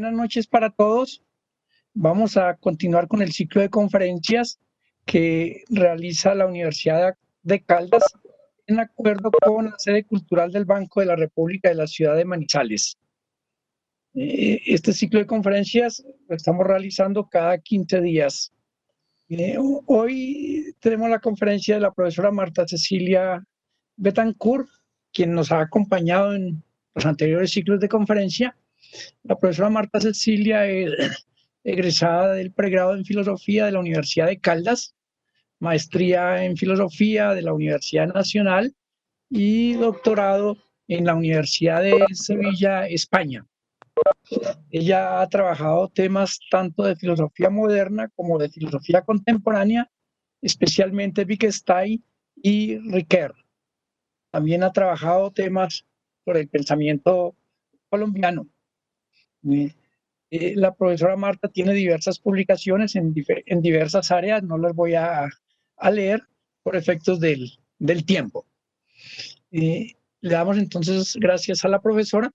Buenas noches para todos. Vamos a continuar con el ciclo de conferencias que realiza la Universidad de Caldas en acuerdo con la sede cultural del Banco de la República de la ciudad de Manizales. Este ciclo de conferencias lo estamos realizando cada 15 días. Hoy tenemos la conferencia de la profesora Marta Cecilia Betancourt, quien nos ha acompañado en los anteriores ciclos de conferencia. La profesora Marta Cecilia es egresada del pregrado en Filosofía de la Universidad de Caldas, maestría en Filosofía de la Universidad Nacional y doctorado en la Universidad de Sevilla, España. Ella ha trabajado temas tanto de filosofía moderna como de filosofía contemporánea, especialmente Wittgenstein y Ricoeur. También ha trabajado temas por el pensamiento colombiano. La profesora Marta tiene diversas publicaciones en diversas áreas, no las voy a leer por efectos del tiempo. Le damos entonces gracias a la profesora.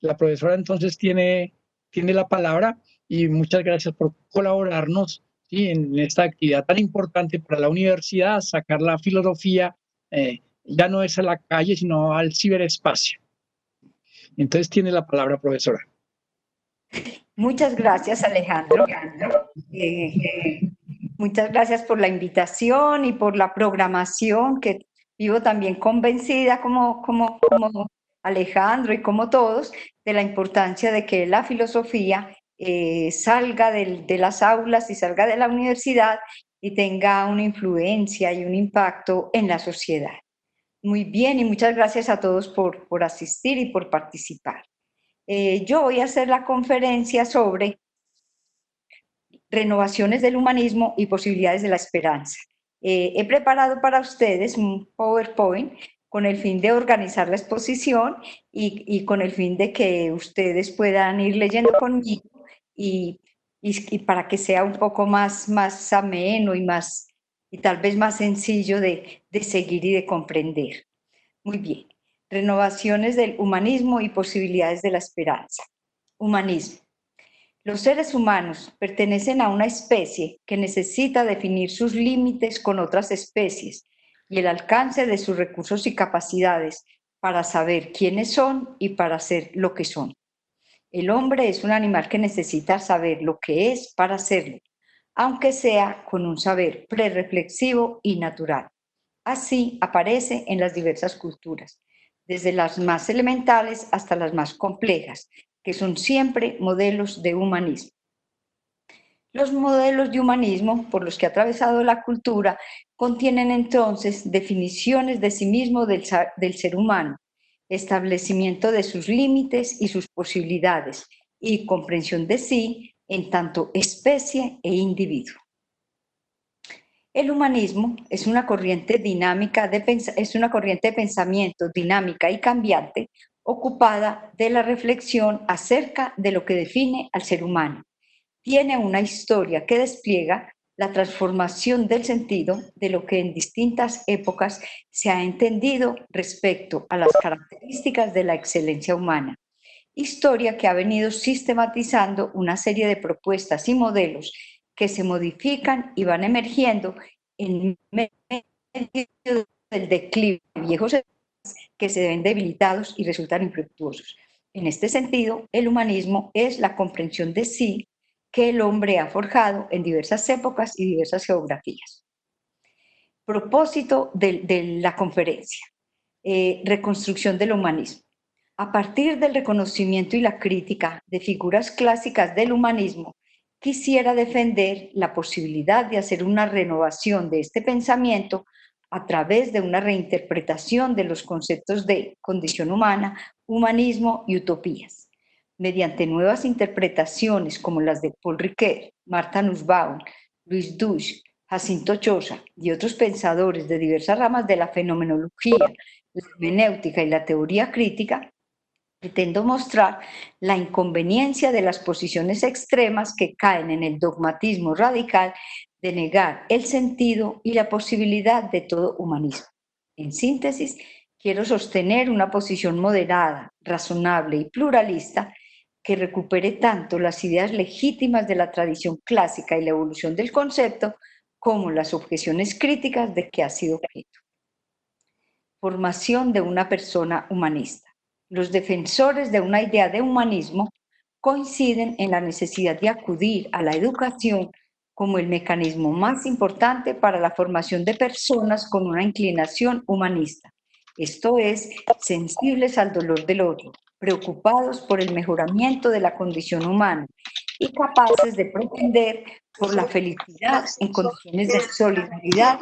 La profesora entonces tiene la palabra y muchas gracias por colaborarnos, ¿sí?, en esta actividad tan importante para la universidad, sacar la filosofía ya no es a la calle, sino al ciberespacio. Entonces tiene la palabra, profesora. Muchas gracias, Alejandro. Muchas gracias por la invitación y por la programación, que vivo también convencida como Alejandro y como todos, de la importancia de que la filosofía salga de las aulas y salga de la universidad y tenga una influencia y un impacto en la sociedad. Muy bien, y muchas gracias a todos por asistir y por participar. Yo voy a hacer la conferencia sobre renovaciones del humanismo y posibilidades de la esperanza. He preparado para ustedes un PowerPoint con el fin de organizar la exposición y con el fin de que ustedes puedan ir leyendo conmigo y para que sea un poco más ameno y tal vez más sencillo de seguir y de comprender. Muy bien. Renovaciones del humanismo y posibilidades de la esperanza. Humanismo. Los seres humanos pertenecen a una especie que necesita definir sus límites con otras especies y el alcance de sus recursos y capacidades para saber quiénes son y para ser lo que son. El hombre es un animal que necesita saber lo que es para serlo, aunque sea con un saber prerreflexivo y natural. Así aparece en las diversas culturas, desde las más elementales hasta las más complejas, que son siempre modelos de humanismo. Los modelos de humanismo por los que ha atravesado la cultura contienen entonces definiciones de sí mismo del ser humano, establecimiento de sus límites y sus posibilidades y comprensión de sí en tanto especie e individuo. El humanismo es una corriente de pensamiento dinámica y cambiante, ocupada de la reflexión acerca de lo que define al ser humano. Tiene una historia que despliega la transformación del sentido de lo que en distintas épocas se ha entendido respecto a las características de la excelencia humana. Historia que ha venido sistematizando una serie de propuestas y modelos que se modifican y van emergiendo en medio del declive de viejos que se ven debilitados y resultan infructuosos. En este sentido, el humanismo es la comprensión de sí que el hombre ha forjado en diversas épocas y diversas geografías. Propósito de la conferencia: reconstrucción del humanismo. A partir del reconocimiento y la crítica de figuras clásicas del humanismo, quisiera defender la posibilidad de hacer una renovación de este pensamiento a través de una reinterpretación de los conceptos de condición humana, humanismo y utopías, mediante nuevas interpretaciones como las de Paul Ricoeur, Martha Nussbaum, Luis Duch, Jacinto Choza y otros pensadores de diversas ramas de la fenomenología, la hermenéutica y la teoría crítica. Pretendo mostrar la inconveniencia de las posiciones extremas que caen en el dogmatismo radical de negar el sentido y la posibilidad de todo humanismo. En síntesis, quiero sostener una posición moderada, razonable y pluralista que recupere tanto las ideas legítimas de la tradición clásica y la evolución del concepto, como las objeciones críticas de que ha sido objeto. Formación de una persona humanista. Los defensores de una idea de humanismo coinciden en la necesidad de acudir a la educación como el mecanismo más importante para la formación de personas con una inclinación humanista, esto es, sensibles al dolor del otro, preocupados por el mejoramiento de la condición humana y capaces de propender por la felicidad en condiciones de solidaridad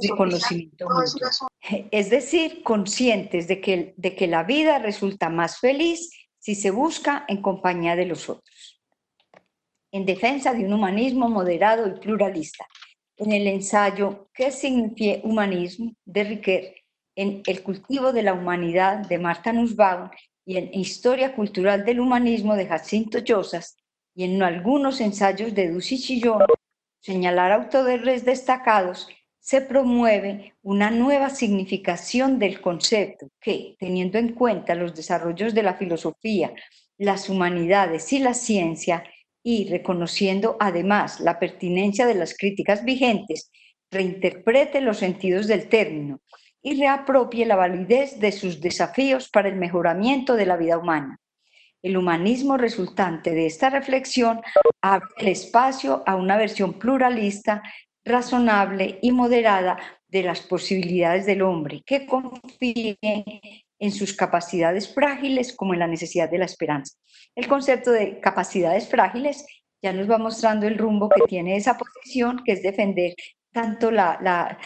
y reconocimiento mutuo. Es decir, conscientes de que la vida resulta más feliz si se busca en compañía de los otros. En defensa de un humanismo moderado y pluralista. En el ensayo ¿Qué significa humanismo?, de Ricoeur, en El cultivo de la humanidad, de Martha Nussbaum, y en Historia cultural del humanismo, de Jacinto Llosas, y en algunos ensayos de Ducy Chillón, señalar autores destacados, se promueve una nueva significación del concepto que, teniendo en cuenta los desarrollos de la filosofía, las humanidades y la ciencia, y reconociendo además la pertinencia de las críticas vigentes, reinterprete los sentidos del término y reapropie la validez de sus desafíos para el mejoramiento de la vida humana. El humanismo resultante de esta reflexión abre el espacio a una versión pluralista, razonable y moderada de las posibilidades del hombre, que confíe en sus capacidades frágiles como en la necesidad de la esperanza. El concepto de capacidades frágiles ya nos va mostrando el rumbo que tiene esa posición, que es defender tanto la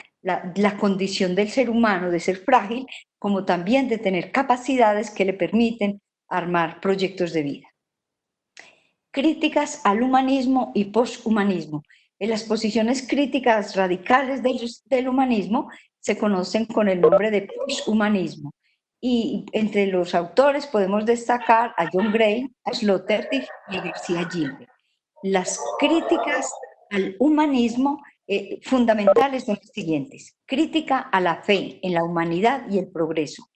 condición del ser humano de ser frágil, como también de tener capacidades que le permiten armar proyectos de vida. Críticas al humanismo y poshumanismo. En las posiciones críticas radicales del humanismo se conocen con el nombre de poshumanismo. Y entre los autores podemos destacar a John Gray, a Sloterdijk y a García Gilbert. Las críticas al humanismo fundamentales son las siguientes: crítica a la fe en la humanidad y el progreso,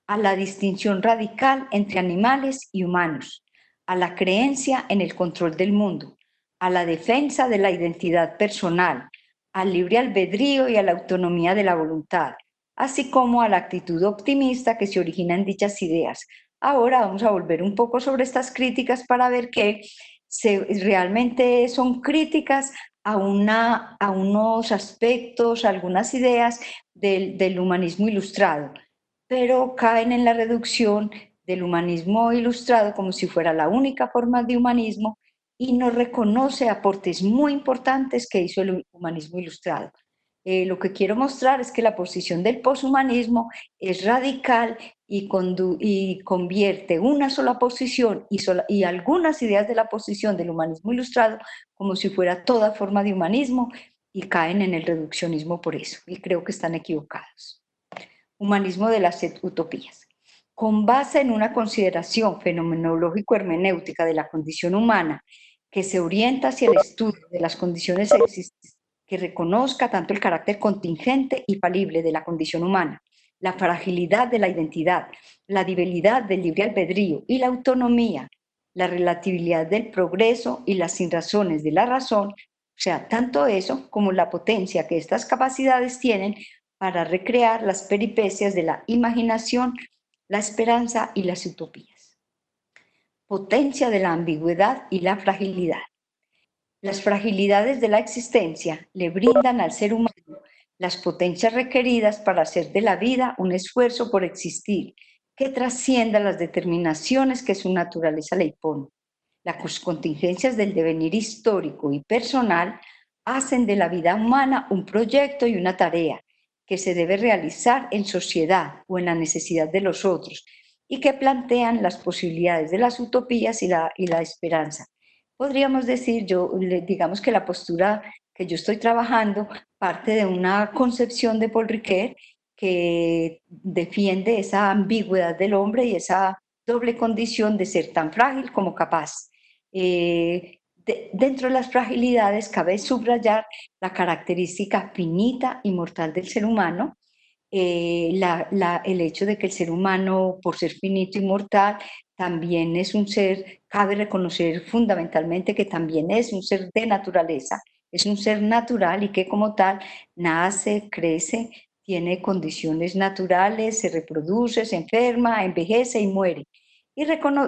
a la distinción radical entre animales y humanos, a la creencia en el control del mundo, a la defensa de la identidad personal, al libre albedrío y a la autonomía de la voluntad, así como a la actitud optimista que se origina en dichas ideas. Ahora vamos a volver un poco sobre estas críticas para ver que realmente son críticas a unos aspectos, algunas ideas del humanismo ilustrado, pero caen en la reducción del humanismo ilustrado como si fuera la única forma de humanismo y no reconoce aportes muy importantes que hizo el humanismo ilustrado. Lo que quiero mostrar es que la posición del poshumanismo es radical y convierte una sola posición y algunas ideas de la posición del humanismo ilustrado como si fuera toda forma de humanismo, y caen en el reduccionismo por eso, y creo que están equivocados. Humanismo de las utopías. Con base en una consideración fenomenológico-hermenéutica de la condición humana que se orienta hacia el estudio de las condiciones existentes, que reconozca tanto el carácter contingente y falible de la condición humana, la fragilidad de la identidad, la debilidad del libre albedrío y la autonomía, la relatividad del progreso y las sinrazones de la razón, o sea, tanto eso como la potencia que estas capacidades tienen para recrear las peripecias de la imaginación, la esperanza y las utopías. Potencia de la ambigüedad y la fragilidad. Las fragilidades de la existencia le brindan al ser humano las potencias requeridas para hacer de la vida un esfuerzo por existir que trascienda las determinaciones que su naturaleza le impone. Las contingencias del devenir histórico y personal hacen de la vida humana un proyecto y una tarea que se debe realizar en sociedad o en la necesidad de los otros, y que plantean las posibilidades de las utopías y la esperanza. Podríamos decir, digamos que la postura que yo estoy trabajando parte de una concepción de Paul Ricoeur que defiende esa ambigüedad del hombre y esa doble condición de ser tan frágil como capaz. Dentro de las fragilidades cabe subrayar la característica finita y mortal del ser humano, el hecho de que el ser humano, por ser finito y mortal, también es un ser, cabe reconocer fundamentalmente que también es un ser de naturaleza, es un ser natural y que como tal nace, crece, tiene condiciones naturales, se reproduce, se enferma, envejece y muere.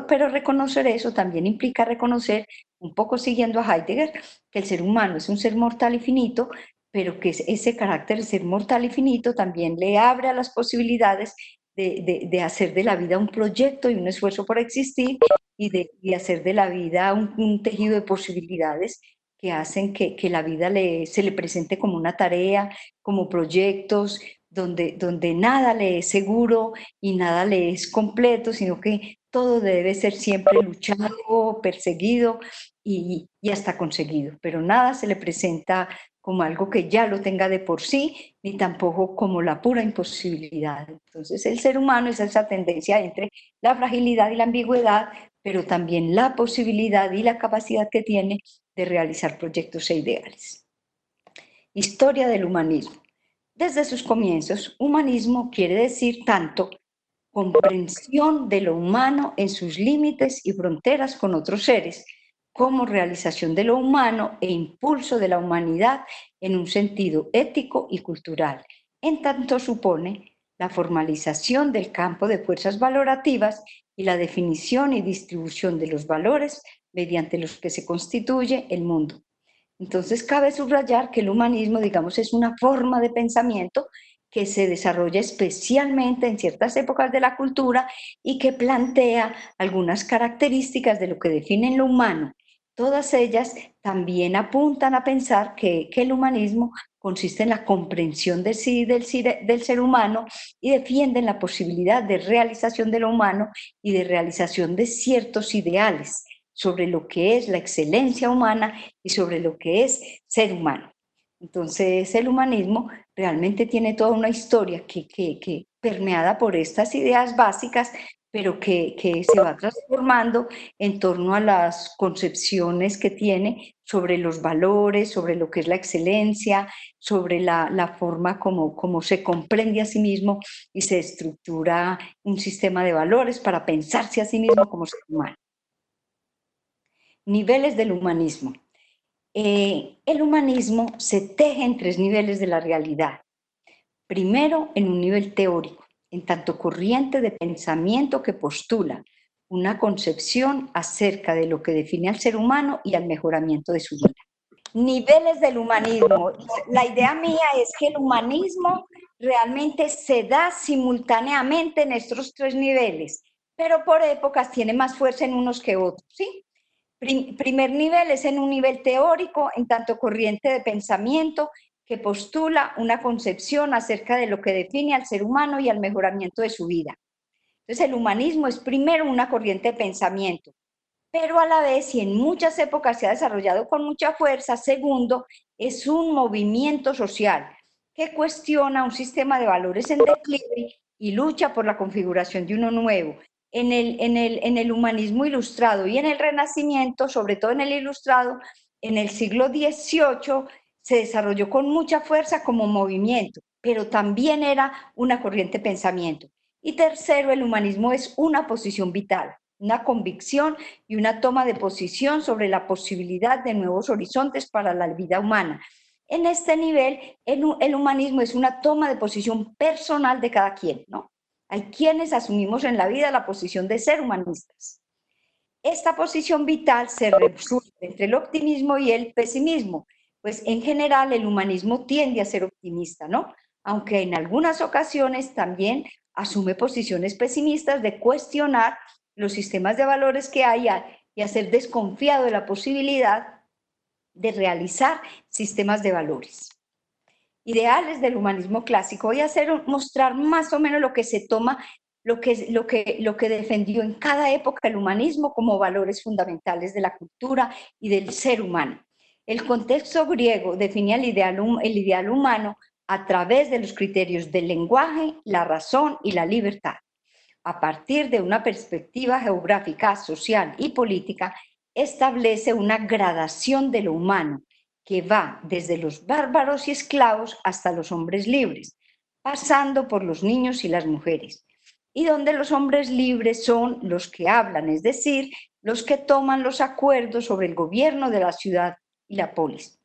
Pero reconocer eso también implica reconocer, un poco siguiendo a Heidegger, que el ser humano es un ser mortal y finito, pero que ese carácter de ser mortal y finito también le abre a las posibilidades de hacer de la vida un proyecto y un esfuerzo por existir y hacer de la vida un tejido de posibilidades que hacen que la vida se le presente como una tarea, como proyectos, donde nada le es seguro y nada le es completo, sino que todo debe ser siempre luchado, perseguido y hasta conseguido, pero nada se le presenta como algo que ya lo tenga de por sí, ni tampoco como la pura imposibilidad. Entonces el ser humano es esa tendencia entre la fragilidad y la ambigüedad, pero también la posibilidad y la capacidad que tiene de realizar proyectos e ideales. Historia del humanismo. Desde sus comienzos, humanismo quiere decir tanto comprensión de lo humano en sus límites y fronteras con otros seres, como realización de lo humano e impulso de la humanidad en un sentido ético y cultural, en tanto supone la formalización del campo de fuerzas valorativas y la definición y distribución de los valores mediante los que se constituye el mundo. Entonces, cabe subrayar que el humanismo, digamos, es una forma de pensamiento que se desarrolla especialmente en ciertas épocas de la cultura y que plantea algunas características de lo que definen lo humano. Todas ellas también apuntan a pensar que el humanismo consiste en la comprensión de sí, del ser humano y defienden la posibilidad de realización de lo humano y de realización de ciertos ideales sobre lo que es la excelencia humana y sobre lo que es ser humano. Entonces el humanismo realmente tiene toda una historia que permeada por estas ideas básicas, pero que se va transformando en torno a las concepciones que tiene sobre los valores, sobre lo que es la excelencia, sobre la forma como se comprende a sí mismo y se estructura un sistema de valores para pensarse a sí mismo como ser humano. Niveles del humanismo. El humanismo se teje en tres niveles de la realidad. Primero, en un nivel teórico, en tanto corriente de pensamiento que postula una concepción acerca de lo que define al ser humano y al mejoramiento de su vida. Niveles del humanismo. La idea mía es que el humanismo realmente se da simultáneamente en estos tres niveles, pero por épocas tiene más fuerza en unos que otros, ¿sí? Primer nivel es en un nivel teórico, en tanto corriente de pensamiento que postula una concepción acerca de lo que define al ser humano y al mejoramiento de su vida. Entonces el humanismo es primero una corriente de pensamiento, pero a la vez y en muchas épocas se ha desarrollado con mucha fuerza. Segundo, es un movimiento social que cuestiona un sistema de valores en declive y lucha por la configuración de uno nuevo. En el humanismo ilustrado y en el Renacimiento, sobre todo en el ilustrado, en el siglo XVIII se desarrolló con mucha fuerza como movimiento, pero también era una corriente de pensamiento. Y tercero, el humanismo es una posición vital, una convicción y una toma de posición sobre la posibilidad de nuevos horizontes para la vida humana. En este nivel, el humanismo es una toma de posición personal de cada quien, ¿no? Hay quienes asumimos en la vida la posición de ser humanistas. Esta posición vital se resuelve entre el optimismo y el pesimismo, pues en general el humanismo tiende a ser optimista, ¿no? Aunque en algunas ocasiones también asume posiciones pesimistas de cuestionar los sistemas de valores que hay y a ser desconfiado de la posibilidad de realizar sistemas de valores. Ideales del humanismo clásico. Voy a mostrar más o menos lo que se toma, lo que defendió en cada época el humanismo como valores fundamentales de la cultura y del ser humano. El contexto griego definía el ideal humano a través de los criterios del lenguaje, la razón y la libertad. A partir de una perspectiva geográfica, social y política, establece una gradación de lo humano que va desde los bárbaros y esclavos hasta los hombres libres, pasando por los niños y las mujeres. y donde los hombres libres son los que hablan, es decir, los que toman los acuerdos sobre el gobierno de la ciudad y la polis.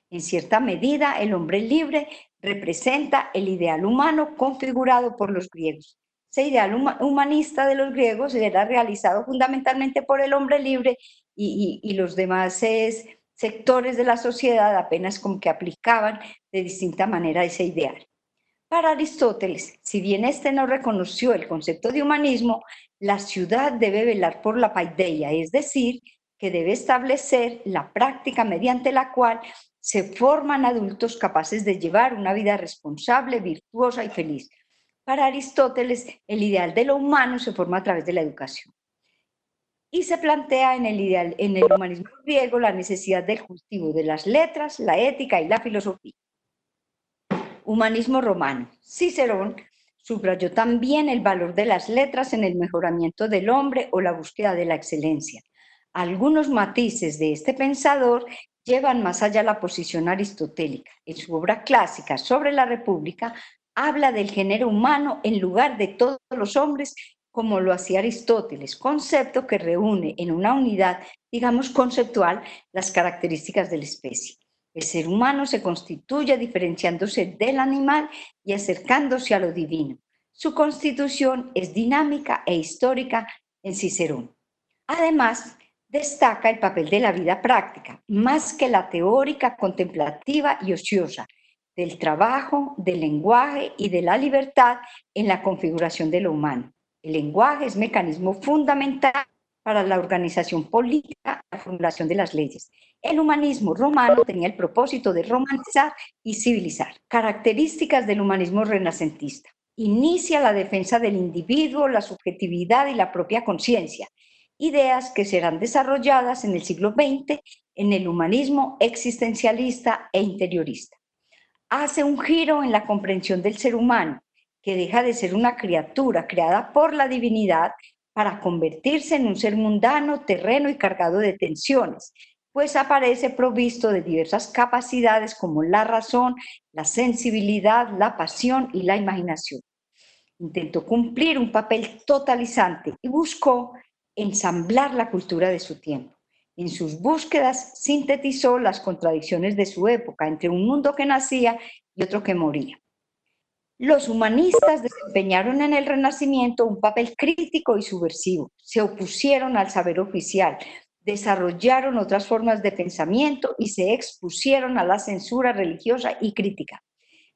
En cierta medida, el hombre libre representa el ideal humano configurado por los griegos. Ese ideal humanista de los griegos era realizado fundamentalmente por el hombre libre y los demás sectores de la sociedad apenas como que aplicaban de distinta manera ese ideal. Para Aristóteles, si bien éste no reconoció el concepto de humanismo, la ciudad debe velar por la paideia, es decir, que debe establecer la práctica mediante la cual se forman adultos capaces de llevar una vida responsable, virtuosa y feliz. Para Aristóteles, el ideal de lo humano se forma a través de la educación. Y se plantea en el humanismo griego la necesidad del cultivo de las letras, la ética y la filosofía. Humanismo romano. Cicerón subrayó también el valor de las letras en el mejoramiento del hombre o la búsqueda de la excelencia. Algunos matices de este pensador llevan más allá la posición aristotélica. En su obra clásica sobre la República, habla del género humano en lugar de todos los hombres, como lo hacía Aristóteles, concepto que reúne en una unidad, digamos, conceptual, las características de la especie. El ser humano se constituye diferenciándose del animal y acercándose a lo divino. Su constitución es dinámica e histórica en Cicerón. Además, destaca el papel de la vida práctica, más que la teórica, contemplativa y ociosa, del trabajo, del lenguaje y de la libertad en la configuración de lo humano. El lenguaje es mecanismo fundamental para la organización política, la formulación de las leyes. El humanismo romano tenía el propósito de romanizar y civilizar. Características del humanismo renacentista. Inicia la defensa del individuo, la subjetividad y la propia conciencia, ideas que serán desarrolladas en el siglo XX en el humanismo existencialista e interiorista. Hace un giro en la comprensión del ser humano, que deja de ser una criatura creada por la divinidad para convertirse en un ser mundano, terreno y cargado de tensiones, pues aparece provisto de diversas capacidades como la razón, la sensibilidad, la pasión y la imaginación. Intentó cumplir un papel totalizante y buscó ensamblar la cultura de su tiempo. En sus búsquedas sintetizó las contradicciones de su época entre un mundo que nacía y otro que moría. Los humanistas desempeñaron en el Renacimiento un papel crítico y subversivo. Se opusieron al saber oficial, desarrollaron otras formas de pensamiento y se expusieron a la censura religiosa y crítica.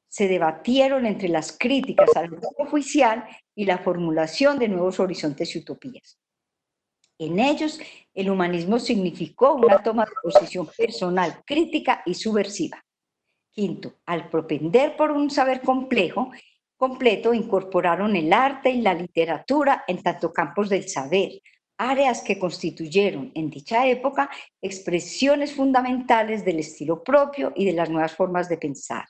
Se debatieron entre las críticas al orden oficial y la formulación de nuevos horizontes y utopías. En ellos, el humanismo significó una toma de posición personal, crítica y subversiva. Quinto, al propender por un saber completo, incorporaron el arte y la literatura en tanto campos del saber, áreas que constituyeron en dicha época expresiones fundamentales del estilo propio y de las nuevas formas de pensar.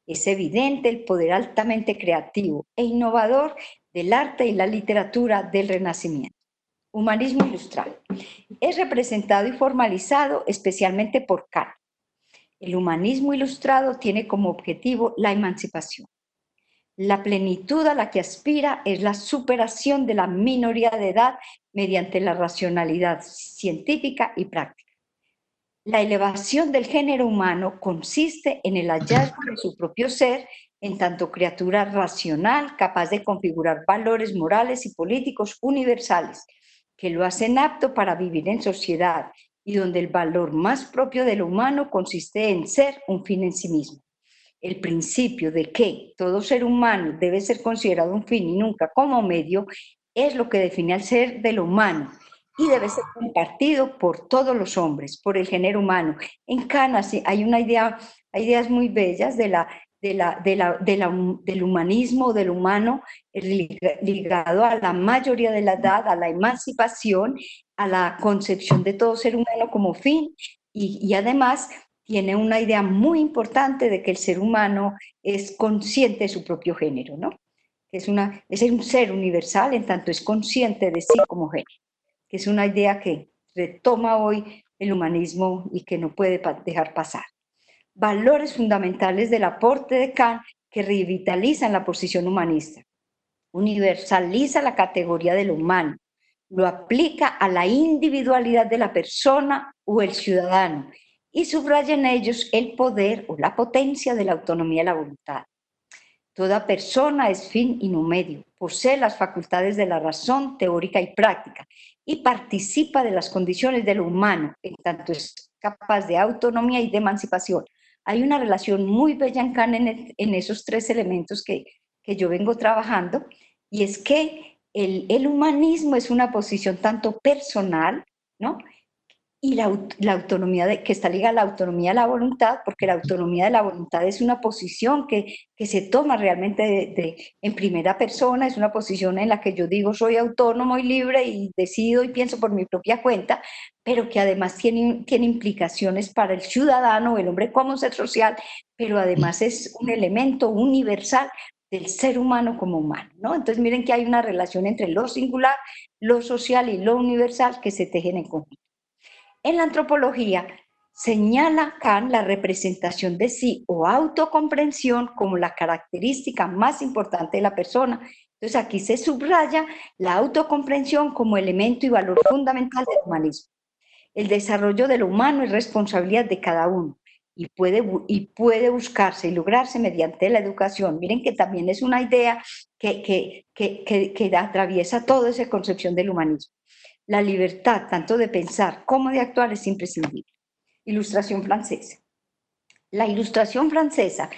Es evidente el poder altamente creativo e innovador del arte y la literatura del Renacimiento. Humanismo ilustrado. Es representado y formalizado especialmente por Kant. El humanismo ilustrado tiene como objetivo la emancipación. La plenitud a la que aspira es la superación de la minoría de edad mediante la racionalidad científica y práctica. La elevación del género humano consiste en el hallazgo de su propio ser en tanto criatura racional, capaz de configurar valores morales y políticos universales, que lo hacen apto para vivir en sociedad y donde el valor más propio de lo humano consiste en ser un fin en sí mismo. El principio de que todo ser humano debe ser considerado un fin y nunca como medio es lo que define al ser de lo humano y debe ser compartido por todos los hombres, por el género humano. En Cana hay ideas muy bellas del humanismo, del humano, ligado a la mayoría de la edad, a la emancipación, a la concepción de todo ser humano como fin y además tiene una idea muy importante de que el ser humano es consciente de su propio género, ¿no? Es un ser universal en tanto es consciente de sí como género, que es una idea que retoma hoy el humanismo y que no puede dejar pasar. Valores fundamentales del aporte de Kant que revitalizan la posición humanista. universaliza la categoría de lo humano, lo aplica a la individualidad de la persona o el ciudadano y subraya en ellos el poder o la potencia de la autonomía de la voluntad. Toda persona es fin y no medio, posee las facultades de la razón teórica y práctica y participa de las condiciones de lo humano, en tanto es capaz de autonomía y de emancipación. Hay una relación muy bella en Kant en esos tres elementos que yo vengo trabajando, y es que el humanismo es una posición tanto personal, ¿no? Y la autonomía que está ligada a la autonomía de la voluntad, porque la autonomía de la voluntad es una posición que se toma realmente en primera persona, es una posición en la que yo digo soy autónomo y libre y decido y pienso por mi propia cuenta, pero que además tiene implicaciones para el ciudadano, el hombre como ser social, pero además es un elemento universal del ser humano como humano, ¿no? Entonces miren que hay una relación entre lo singular, lo social y lo universal que se tejen en conjunto. En la antropología señala Kant la representación de sí o autocomprensión como la característica más importante de la persona. Entonces aquí se subraya la autocomprensión como elemento y valor fundamental del humanismo. El desarrollo de lo humano es responsabilidad de cada uno y puede buscarse y lograrse mediante la educación. Miren que también es una idea que atraviesa toda esa concepción del humanismo. La libertad, tanto de pensar como de actuar, es imprescindible. Ilustración francesa. La Ilustración francesa,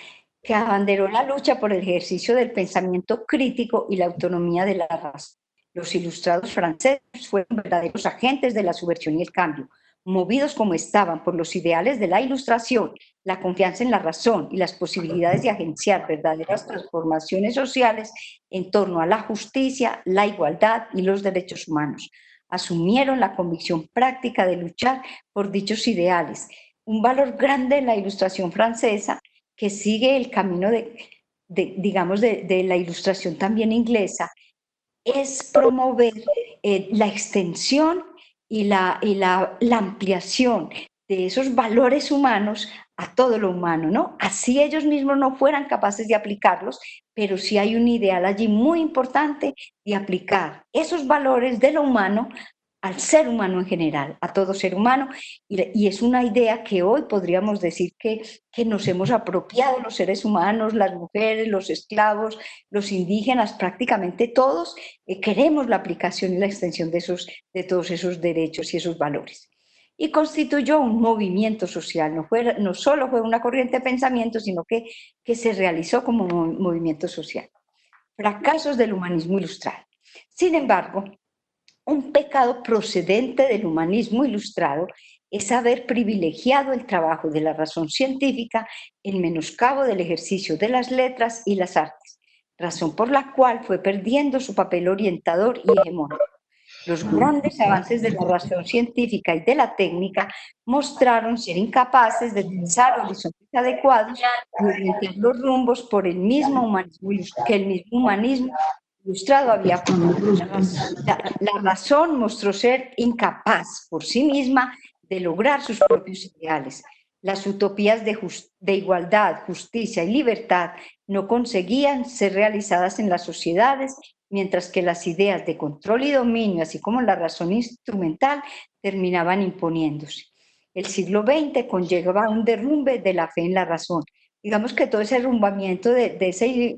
que abanderó la lucha por el ejercicio del pensamiento crítico y la autonomía de la raza. Los ilustrados franceses fueron verdaderos agentes de la subversión y el cambio, movidos como estaban por los ideales de la Ilustración, la confianza en la razón y las posibilidades de agenciar verdaderas transformaciones sociales en torno a la justicia, la igualdad y los derechos humanos. Asumieron la convicción práctica de luchar por dichos ideales, un valor grande en la Ilustración francesa que sigue el camino de la Ilustración también inglesa, es promover la extensión y la ampliación de esos valores humanos a todo lo humano, ¿no? Así ellos mismos no fueran capaces de aplicarlos, pero sí hay un ideal allí muy importante de aplicar esos valores de lo humano al ser humano en general, a todo ser humano, y es una idea que hoy podríamos decir que nos hemos apropiado los seres humanos, las mujeres, los esclavos, los indígenas, prácticamente todos queremos la aplicación y la extensión de todos esos derechos y esos valores. Y constituyó un movimiento social, no solo fue una corriente de pensamiento, sino que se realizó como un movimiento social. Fracasos del humanismo ilustrado. Sin embargo, un pecado procedente del humanismo ilustrado es haber privilegiado el trabajo de la razón científica en menoscabo del ejercicio de las letras y las artes, razón por la cual fue perdiendo su papel orientador y hegemónico. Los grandes avances de la razón científica y de la técnica mostraron ser incapaces de trazar horizontes adecuados y orientar los rumbos por el mismo humanismo que el mismo humanismo ilustrado había formado. La razón mostró ser incapaz por sí misma de lograr sus propios ideales. Las utopías de igualdad, justicia y libertad no conseguían ser realizadas en las sociedades, mientras que las ideas de control y dominio, así como la razón instrumental, terminaban imponiéndose. El siglo XX conlleva un derrumbe de la fe en la razón. Digamos que todo ese derrumbamiento de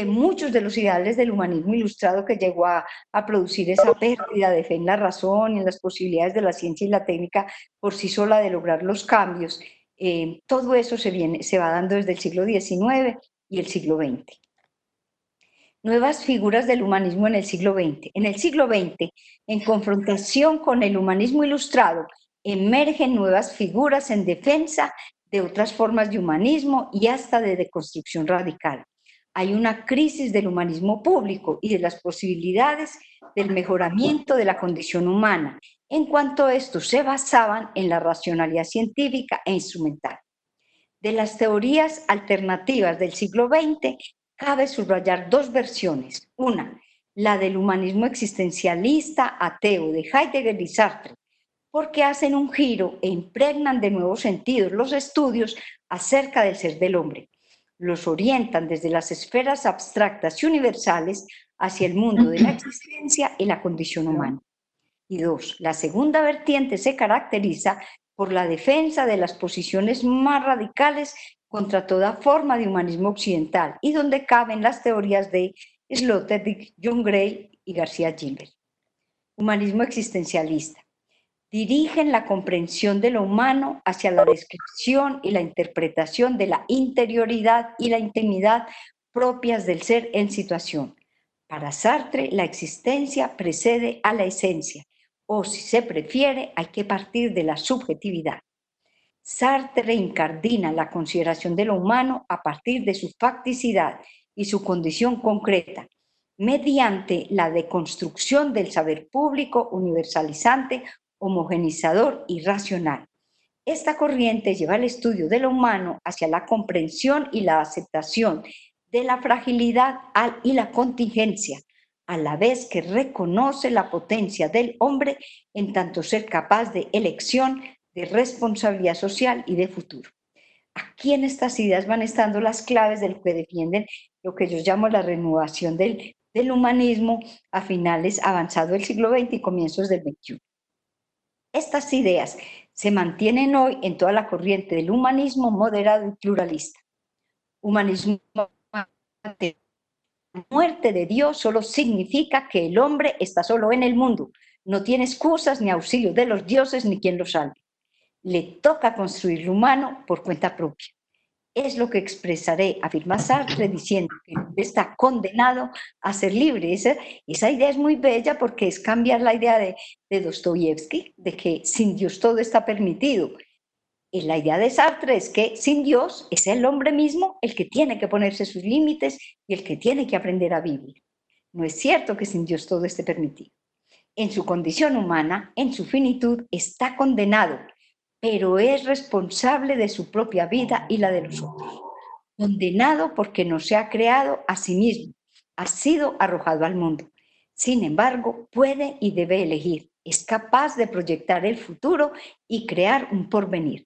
muchos de los ideales del humanismo ilustrado que llegó a producir esa pérdida de fe en la razón y en las posibilidades de la ciencia y la técnica por sí sola de lograr los cambios, todo eso se va dando desde el siglo XIX y el siglo XX. Nuevas figuras del humanismo en el siglo XX. En el siglo XX, en confrontación con el humanismo ilustrado, emergen nuevas figuras en defensa de otras formas de humanismo y hasta de deconstrucción radical. Hay una crisis del humanismo público y de las posibilidades del mejoramiento de la condición humana, en cuanto estos se basaban en la racionalidad científica e instrumental. De las teorías alternativas del siglo XX, cabe subrayar dos versiones. Una, la del humanismo existencialista ateo de Heidegger y Sartre, porque hacen un giro e impregnan de nuevos sentidos los estudios acerca del ser del hombre. los orientan desde las esferas abstractas y universales hacia el mundo de la existencia y la condición humana. Y 2, la segunda vertiente se caracteriza por la defensa de las posiciones más radicales contra toda forma de humanismo occidental y donde caben las teorías de Sloterdijk, John Gray y García Gilbert. Humanismo existencialista. Dirigen la comprensión de lo humano hacia la descripción y la interpretación de la interioridad y la intimidad propias del ser en situación. Para Sartre, la existencia precede a la esencia, o si se prefiere, hay que partir de la subjetividad. Sartre incardina la consideración de lo humano a partir de su facticidad y su condición concreta, mediante la deconstrucción del saber público universalizante, homogenizador y racional. Esta corriente lleva el estudio de lo humano hacia la comprensión y la aceptación de la fragilidad y la contingencia, a la vez que reconoce la potencia del hombre en tanto ser capaz de elección, de responsabilidad social y de futuro. Aquí en estas ideas van estando las claves de lo que defienden lo que yo llamo la renovación del humanismo a finales avanzado del siglo XX y comienzos del XXI. Estas ideas se mantienen hoy en toda la corriente del humanismo moderado y pluralista. Humanismo ante la muerte de Dios solo significa que el hombre está solo en el mundo, no tiene excusas ni auxilio de los dioses ni quien lo salve. Le toca construir lo humano por cuenta propia. Es lo que expresaré, afirma Sartre, diciendo que el hombre está condenado a ser libre. Esa idea es muy bella porque es cambiar la idea de Dostoyevsky, de que sin Dios todo está permitido. Y la idea de Sartre es que sin Dios es el hombre mismo el que tiene que ponerse sus límites y el que tiene que aprender a vivir. No es cierto que sin Dios todo esté permitido. En su condición humana, en su finitud, está condenado, pero es responsable de su propia vida y la de los otros. Condenado porque no se ha creado a sí mismo, ha sido arrojado al mundo. Sin embargo, puede y debe elegir, es capaz de proyectar el futuro y crear un porvenir.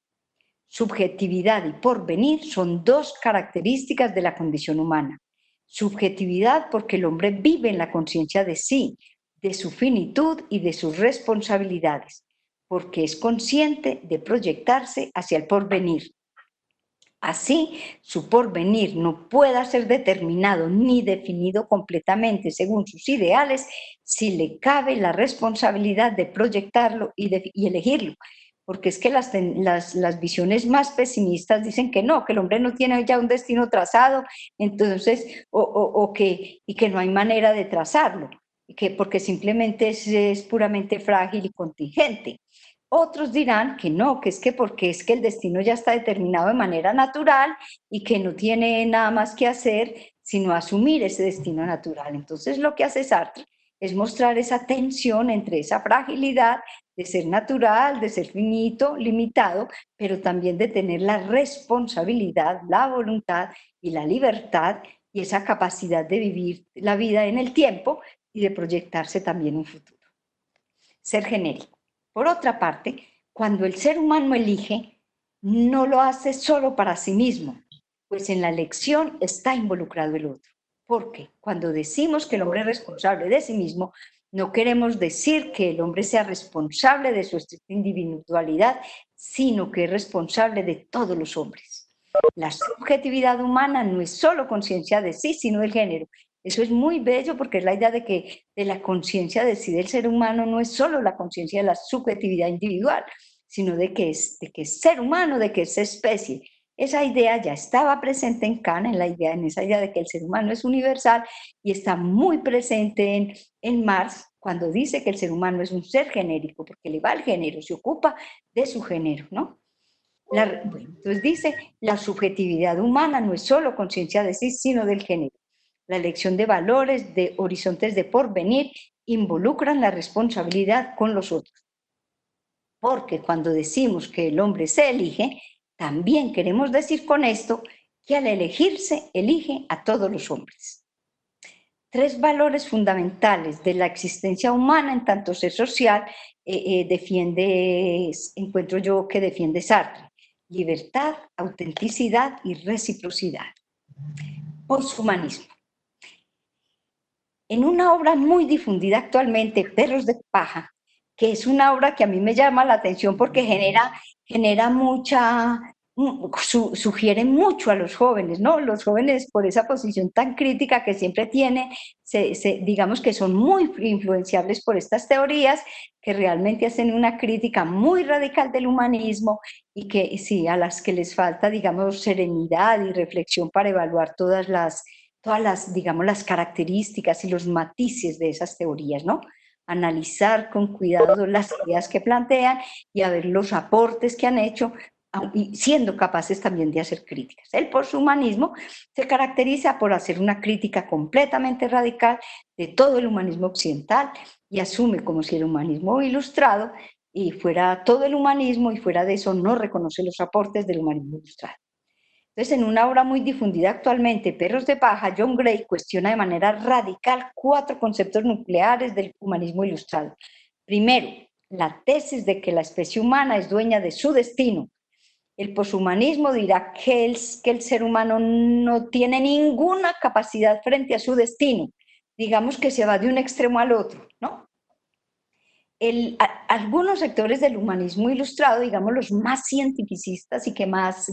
Subjetividad y porvenir son dos características de la condición humana. Subjetividad porque el hombre vive en la conciencia de sí, de su finitud y de sus responsabilidades, porque es consciente de proyectarse hacia el porvenir. Así, su porvenir no pueda ser determinado ni definido completamente según sus ideales si le cabe la responsabilidad de proyectarlo y elegirlo. Porque es que las visiones más pesimistas dicen que no, que el hombre no tiene ya un destino trazado, entonces, y que no hay manera de trazarlo, porque simplemente es puramente frágil y contingente. Otros dirán que no, que es que porque es que el destino ya está determinado de manera natural y que no tiene nada más que hacer sino asumir ese destino natural. Entonces lo que hace Sartre es mostrar esa tensión entre esa fragilidad de ser natural, de ser finito, limitado, pero también de tener la responsabilidad, la voluntad y la libertad y esa capacidad de vivir la vida en el tiempo y de proyectarse también un futuro. Ser genérico. Por otra parte, cuando el ser humano elige, no lo hace solo para sí mismo, pues en la elección está involucrado el otro. Porque cuando decimos que el hombre es responsable de sí mismo, no queremos decir que el hombre sea responsable de su estricta individualidad, sino que es responsable de todos los hombres. La subjetividad humana no es solo conciencia de sí, sino del género. Eso es muy bello porque es la idea de que de la conciencia de sí del ser humano no es solo la conciencia de la subjetividad individual, sino de que es ser humano, de que es especie. Esa idea ya estaba presente en Kant, en esa idea de que el ser humano es universal y está muy presente en Marx cuando dice que el ser humano es un ser genérico, porque le va al género, se ocupa de su género, ¿no? Entonces dice, la subjetividad humana no es solo conciencia de sí, sino del género. La elección de valores, de horizontes de porvenir, involucran la responsabilidad con los otros. Porque cuando decimos que el hombre se elige, también queremos decir con esto que al elegirse, elige a todos los hombres. Tres valores fundamentales de la existencia humana en tanto ser social encuentro yo que defiende Sartre: libertad, autenticidad y reciprocidad. Poshumanismo. En una obra muy difundida actualmente, Perros de Paja, que es una obra que a mí me llama la atención porque genera mucha, sugiere mucho a los jóvenes, ¿no? Los jóvenes por esa posición tan crítica que siempre tienen, digamos que son muy influenciables por estas teorías que realmente hacen una crítica muy radical del humanismo y que sí, a las que les falta, digamos, serenidad y reflexión para evaluar todas las, digamos, las características y los matices de esas teorías, ¿no? Analizar con cuidado las ideas que plantean y a ver los aportes que han hecho, y siendo capaces también de hacer críticas. El poshumanismo se caracteriza por hacer una crítica completamente radical de todo el humanismo occidental y asume como si el humanismo ilustrado y fuera todo el humanismo y fuera de eso no reconoce los aportes del humanismo ilustrado. Entonces, en una obra muy difundida actualmente, Perros de Paja, John Gray cuestiona de manera radical 4 conceptos nucleares del humanismo ilustrado. Primero, la tesis de que la especie humana es dueña de su destino. El poshumanismo dirá que el ser humano no tiene ninguna capacidad frente a su destino. Digamos que se va de un extremo al otro, ¿no? Algunos sectores del humanismo ilustrado, digamos los más cientificistas y que más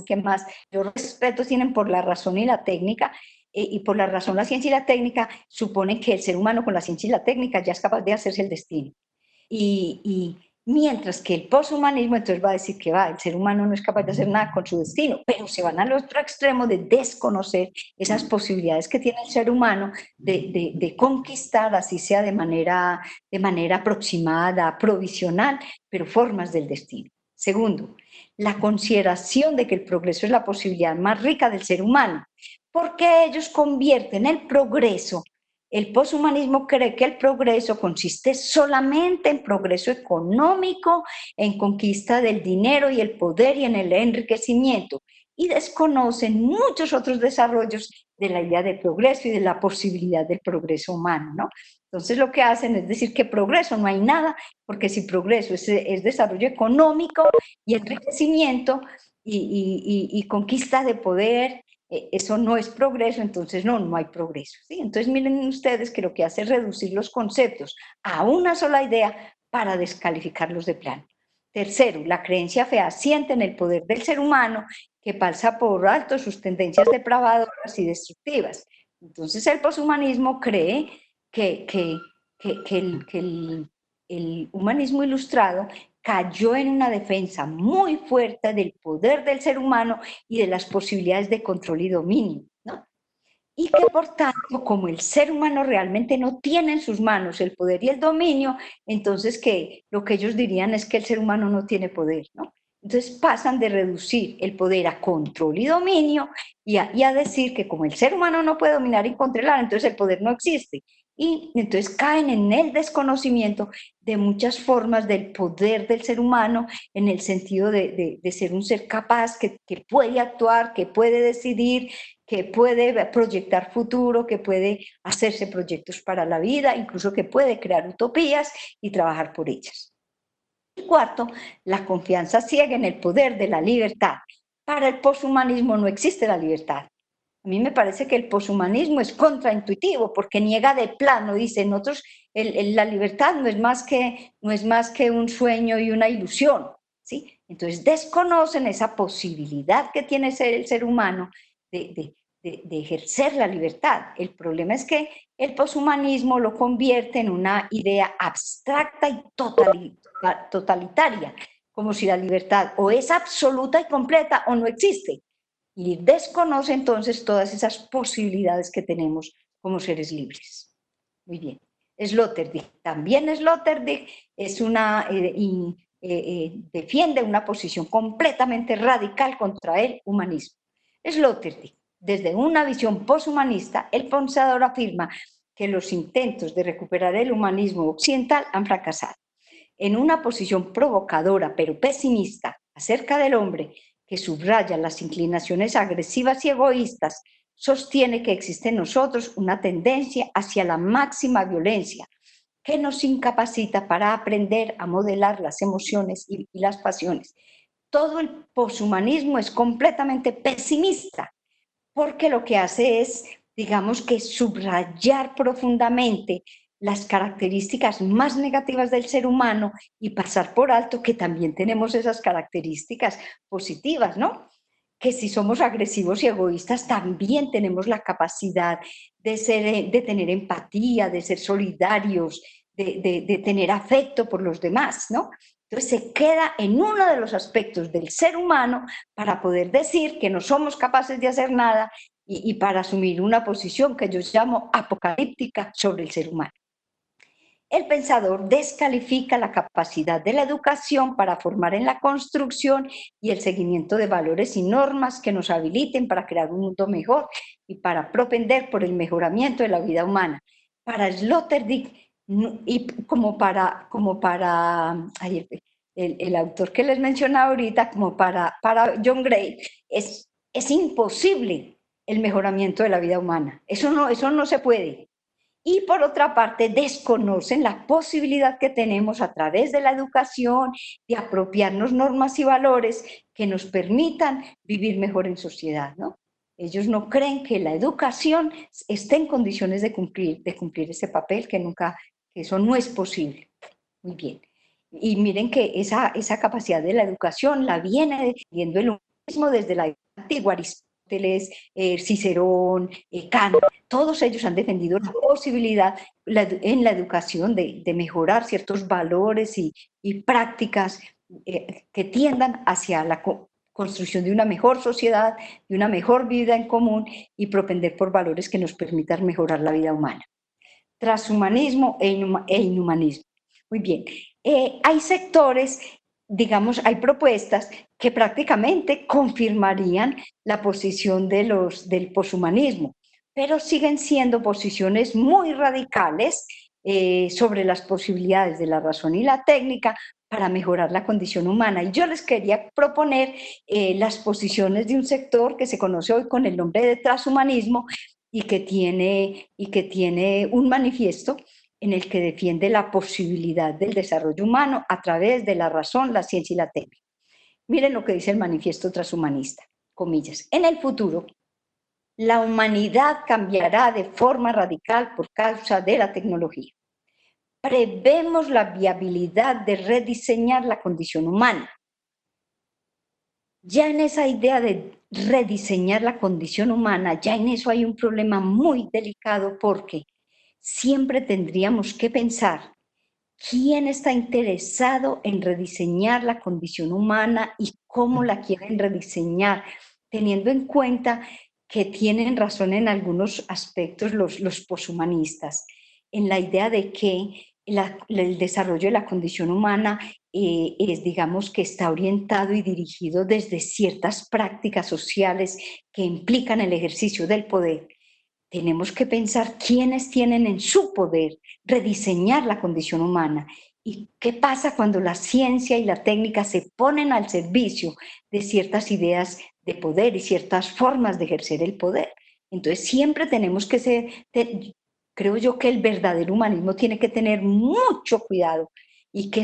yo respeto tienen por la razón y la técnica, y por la razón, la ciencia y la técnica, suponen que el ser humano con la ciencia y la técnica ya es capaz de hacerse el destino. Y mientras que el poshumanismo entonces va a decir que el ser humano no es capaz de hacer nada con su destino, pero se van al otro extremo de desconocer esas posibilidades que tiene el ser humano de conquistar, así sea de manera aproximada, provisional, pero formas del destino. Segundo, la consideración de que el progreso es la posibilidad más rica del ser humano, porque ellos convierten el progreso. El poshumanismo cree que el progreso consiste solamente en progreso económico, en conquista del dinero y el poder y en el enriquecimiento, y desconocen muchos otros desarrollos de la idea de progreso y de la posibilidad del progreso humano, ¿no? Entonces lo que hacen es decir que progreso no hay nada, porque si progreso es desarrollo económico y enriquecimiento y conquista de poder, eso no es progreso, entonces no hay progreso, ¿sí? Entonces miren ustedes que lo que hace es reducir los conceptos a una sola idea para descalificarlos de plano. Tercero, la creencia fehaciente en el poder del ser humano que pasa por alto sus tendencias depravadoras y destructivas. Entonces el poshumanismo cree que el humanismo ilustrado cayó en una defensa muy fuerte del poder del ser humano y de las posibilidades de control y dominio, ¿no? Y que por tanto, como el ser humano realmente no tiene en sus manos el poder y el dominio, entonces que lo que ellos dirían es que el ser humano no tiene poder, ¿no? Entonces pasan de reducir el poder a control y dominio y a decir que como el ser humano no puede dominar y controlar, entonces el poder no existe. Y entonces caen en el desconocimiento de muchas formas del poder del ser humano en el sentido de ser un ser capaz que puede actuar, que puede decidir, que puede proyectar futuro, que puede hacerse proyectos para la vida, incluso que puede crear utopías y trabajar por ellas. Y cuarto, la confianza ciega en el poder de la libertad. Para el poshumanismo no existe la libertad. A mí me parece que el poshumanismo es contraintuitivo porque niega de plano, dice, nosotros la libertad no es más que un sueño y una ilusión, ¿sí? Entonces desconocen esa posibilidad que tiene el ser humano de ejercer la libertad. El problema es que el poshumanismo lo convierte en una idea abstracta y totalitaria, como si la libertad o es absoluta y completa o no existe. Y desconoce entonces todas esas posibilidades que tenemos como seres libres. Muy bien. Sloterdijk, también Sloterdijk es defiende una posición completamente radical contra el humanismo. Sloterdijk, desde una visión poshumanista, el pensador afirma que los intentos de recuperar el humanismo occidental han fracasado. En una posición provocadora pero pesimista acerca del hombre, que subraya las inclinaciones agresivas y egoístas, sostiene que existe en nosotros una tendencia hacia la máxima violencia que nos incapacita para aprender a modelar las emociones y las pasiones. Todo el poshumanismo es completamente pesimista, porque lo que hace es, digamos que subrayar profundamente las características más negativas del ser humano y pasar por alto que también tenemos esas características positivas, ¿no? Que si somos agresivos y egoístas, también tenemos la capacidad de tener empatía, de ser solidarios, de tener afecto por los demás, ¿no? Entonces se queda en uno de los aspectos del ser humano para poder decir que no somos capaces de hacer nada y para asumir una posición que yo llamo apocalíptica sobre el ser humano. El pensador descalifica la capacidad de la educación para formar en la construcción y el seguimiento de valores y normas que nos habiliten para crear un mundo mejor y para propender por el mejoramiento de la vida humana. Para Sloterdijk y el autor que les mencionaba ahorita, como para John Gray, es imposible el mejoramiento de la vida humana. Eso no se puede. Y por otra parte, desconocen la posibilidad que tenemos a través de la educación de apropiarnos normas y valores que nos permitan vivir mejor en sociedad, ¿no? Ellos no creen que la educación esté en condiciones de cumplir ese papel, que eso no es posible. Muy bien. Y miren que esa capacidad de la educación la viene defendiendo el humanismo desde la antigua Aristóteles, Cicerón, Kant. Todos ellos han defendido la posibilidad en la educación de mejorar ciertos valores y prácticas que tiendan hacia la construcción de una mejor sociedad, de una mejor vida en común y propender por valores que nos permitan mejorar la vida humana. Transhumanismo e inhumanismo. Muy bien. Hay sectores, digamos, hay propuestas que prácticamente confirmarían la posición del poshumanismo, pero siguen siendo posiciones muy radicales sobre las posibilidades de la razón y la técnica para mejorar la condición humana. Y yo les quería proponer las posiciones de un sector que se conoce hoy con el nombre de transhumanismo y que tiene un manifiesto en el que defiende la posibilidad del desarrollo humano a través de la razón, la ciencia y la técnica. Miren lo que dice el manifiesto transhumanista, comillas. En el futuro, la humanidad cambiará de forma radical por causa de la tecnología. Prevemos la viabilidad de rediseñar la condición humana. Ya en esa idea de rediseñar la condición humana, ya en eso hay un problema muy delicado porque siempre tendríamos que pensar quién está interesado en rediseñar la condición humana y cómo la quieren rediseñar, teniendo en cuenta que tienen razón en algunos aspectos los poshumanistas, en la idea de que el desarrollo de la condición humana digamos, que está orientado y dirigido desde ciertas prácticas sociales que implican el ejercicio del poder. Tenemos que pensar quiénes tienen en su poder rediseñar la condición humana y qué pasa cuando la ciencia y la técnica se ponen al servicio de ciertas ideas de poder y ciertas formas de ejercer el poder. Entonces siempre tenemos que creo yo que el verdadero humanismo tiene que tener mucho cuidado y que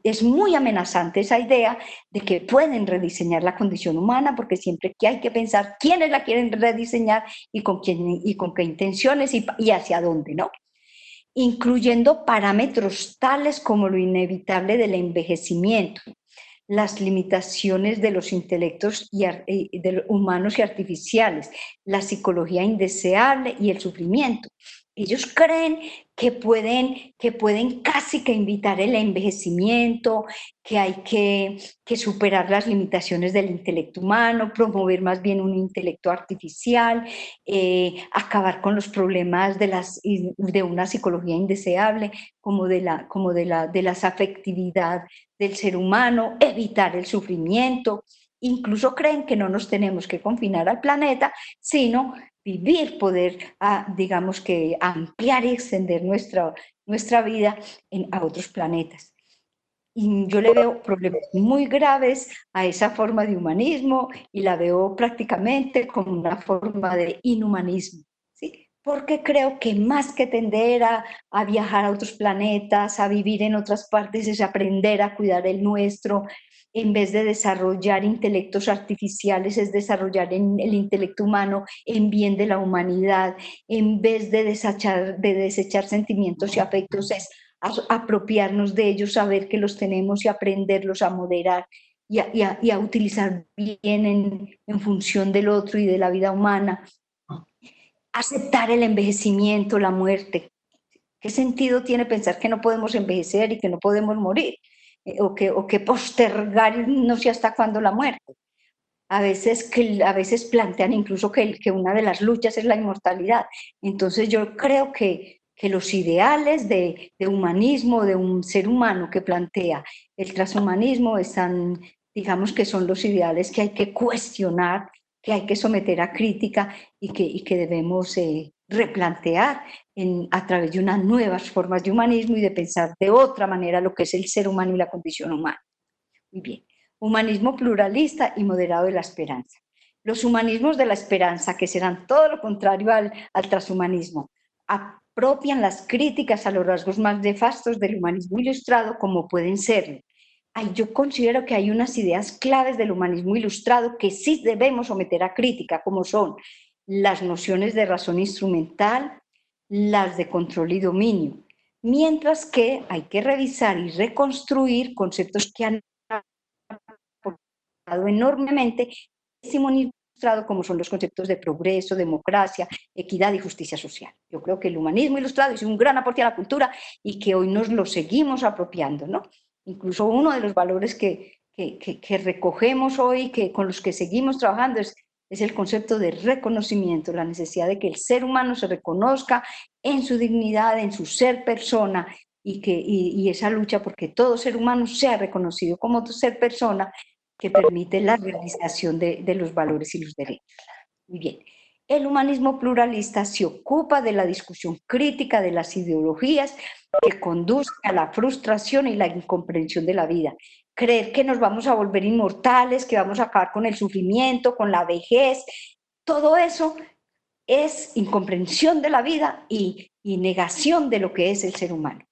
es muy amenazante esa idea de que pueden rediseñar la condición humana, porque siempre que hay que pensar quiénes la quieren rediseñar y con qué intenciones y hacia dónde, ¿no? Incluyendo parámetros tales como lo inevitable del envejecimiento, las limitaciones de los intelectos de humanos y artificiales, la psicología indeseable y el sufrimiento. Ellos creen que pueden casi que invitar el envejecimiento, que hay que superar las limitaciones del intelecto humano, promover más bien un intelecto artificial, acabar con los problemas de una psicología indeseable, como de la afectividad del ser humano, evitar el sufrimiento. Incluso creen que no nos tenemos que confinar al planeta, sino vivir, poder, digamos que ampliar y extender nuestra vida a otros planetas. Y yo le veo problemas muy graves a esa forma de humanismo y la veo prácticamente como una forma de inhumanismo, ¿sí? porque creo que más que tender a viajar a otros planetas, a vivir en otras partes, es aprender a cuidar el nuestro. En vez de desarrollar intelectos artificiales, es desarrollar el intelecto humano en bien de la humanidad. En vez de desechar sentimientos y afectos, es apropiarnos de ellos, saber que los tenemos y aprenderlos a moderar y a utilizar bien en función del otro y de la vida humana. Aceptar el envejecimiento, la muerte. ¿Qué sentido tiene pensar que no podemos envejecer y que no podemos morir? O que postergar no sé hasta cuándo la muerte. A veces plantean incluso que una de las luchas es la inmortalidad. Entonces yo creo que los ideales de humanismo, de un ser humano que plantea el transhumanismo, están, digamos que son los ideales que hay que cuestionar, que hay que someter a crítica y que debemos replantear a través de unas nuevas formas de humanismo y de pensar de otra manera lo que es el ser humano y la condición humana. Muy bien. Humanismo pluralista y moderado de la esperanza. Los humanismos de la esperanza, que serán todo lo contrario al transhumanismo, apropian las críticas a los rasgos más nefastos del humanismo ilustrado como pueden serlo. Yo considero que hay unas ideas claves del humanismo ilustrado que sí debemos someter a crítica, como son las nociones de razón instrumental, las de control y dominio, mientras que hay que revisar y reconstruir conceptos que han enormemente testimonio ilustrado como son los conceptos de progreso, democracia, equidad y justicia social. Yo creo que el humanismo ilustrado es un gran aporte a la cultura y que hoy nos lo seguimos apropiando, ¿no? Incluso uno de los valores que recogemos hoy, que con los que seguimos trabajando, es el concepto de reconocimiento, la necesidad de que el ser humano se reconozca en su dignidad, en su ser persona, y esa lucha porque todo ser humano sea reconocido como ser persona que permite la realización de los valores y los derechos. Muy bien. El humanismo pluralista se ocupa de la discusión crítica de las ideologías que conduzcan a la frustración y la incomprensión de la vida. Creer que nos vamos a volver inmortales, que vamos a acabar con el sufrimiento, con la vejez, todo eso es incomprensión de la vida y negación de lo que es el ser humano.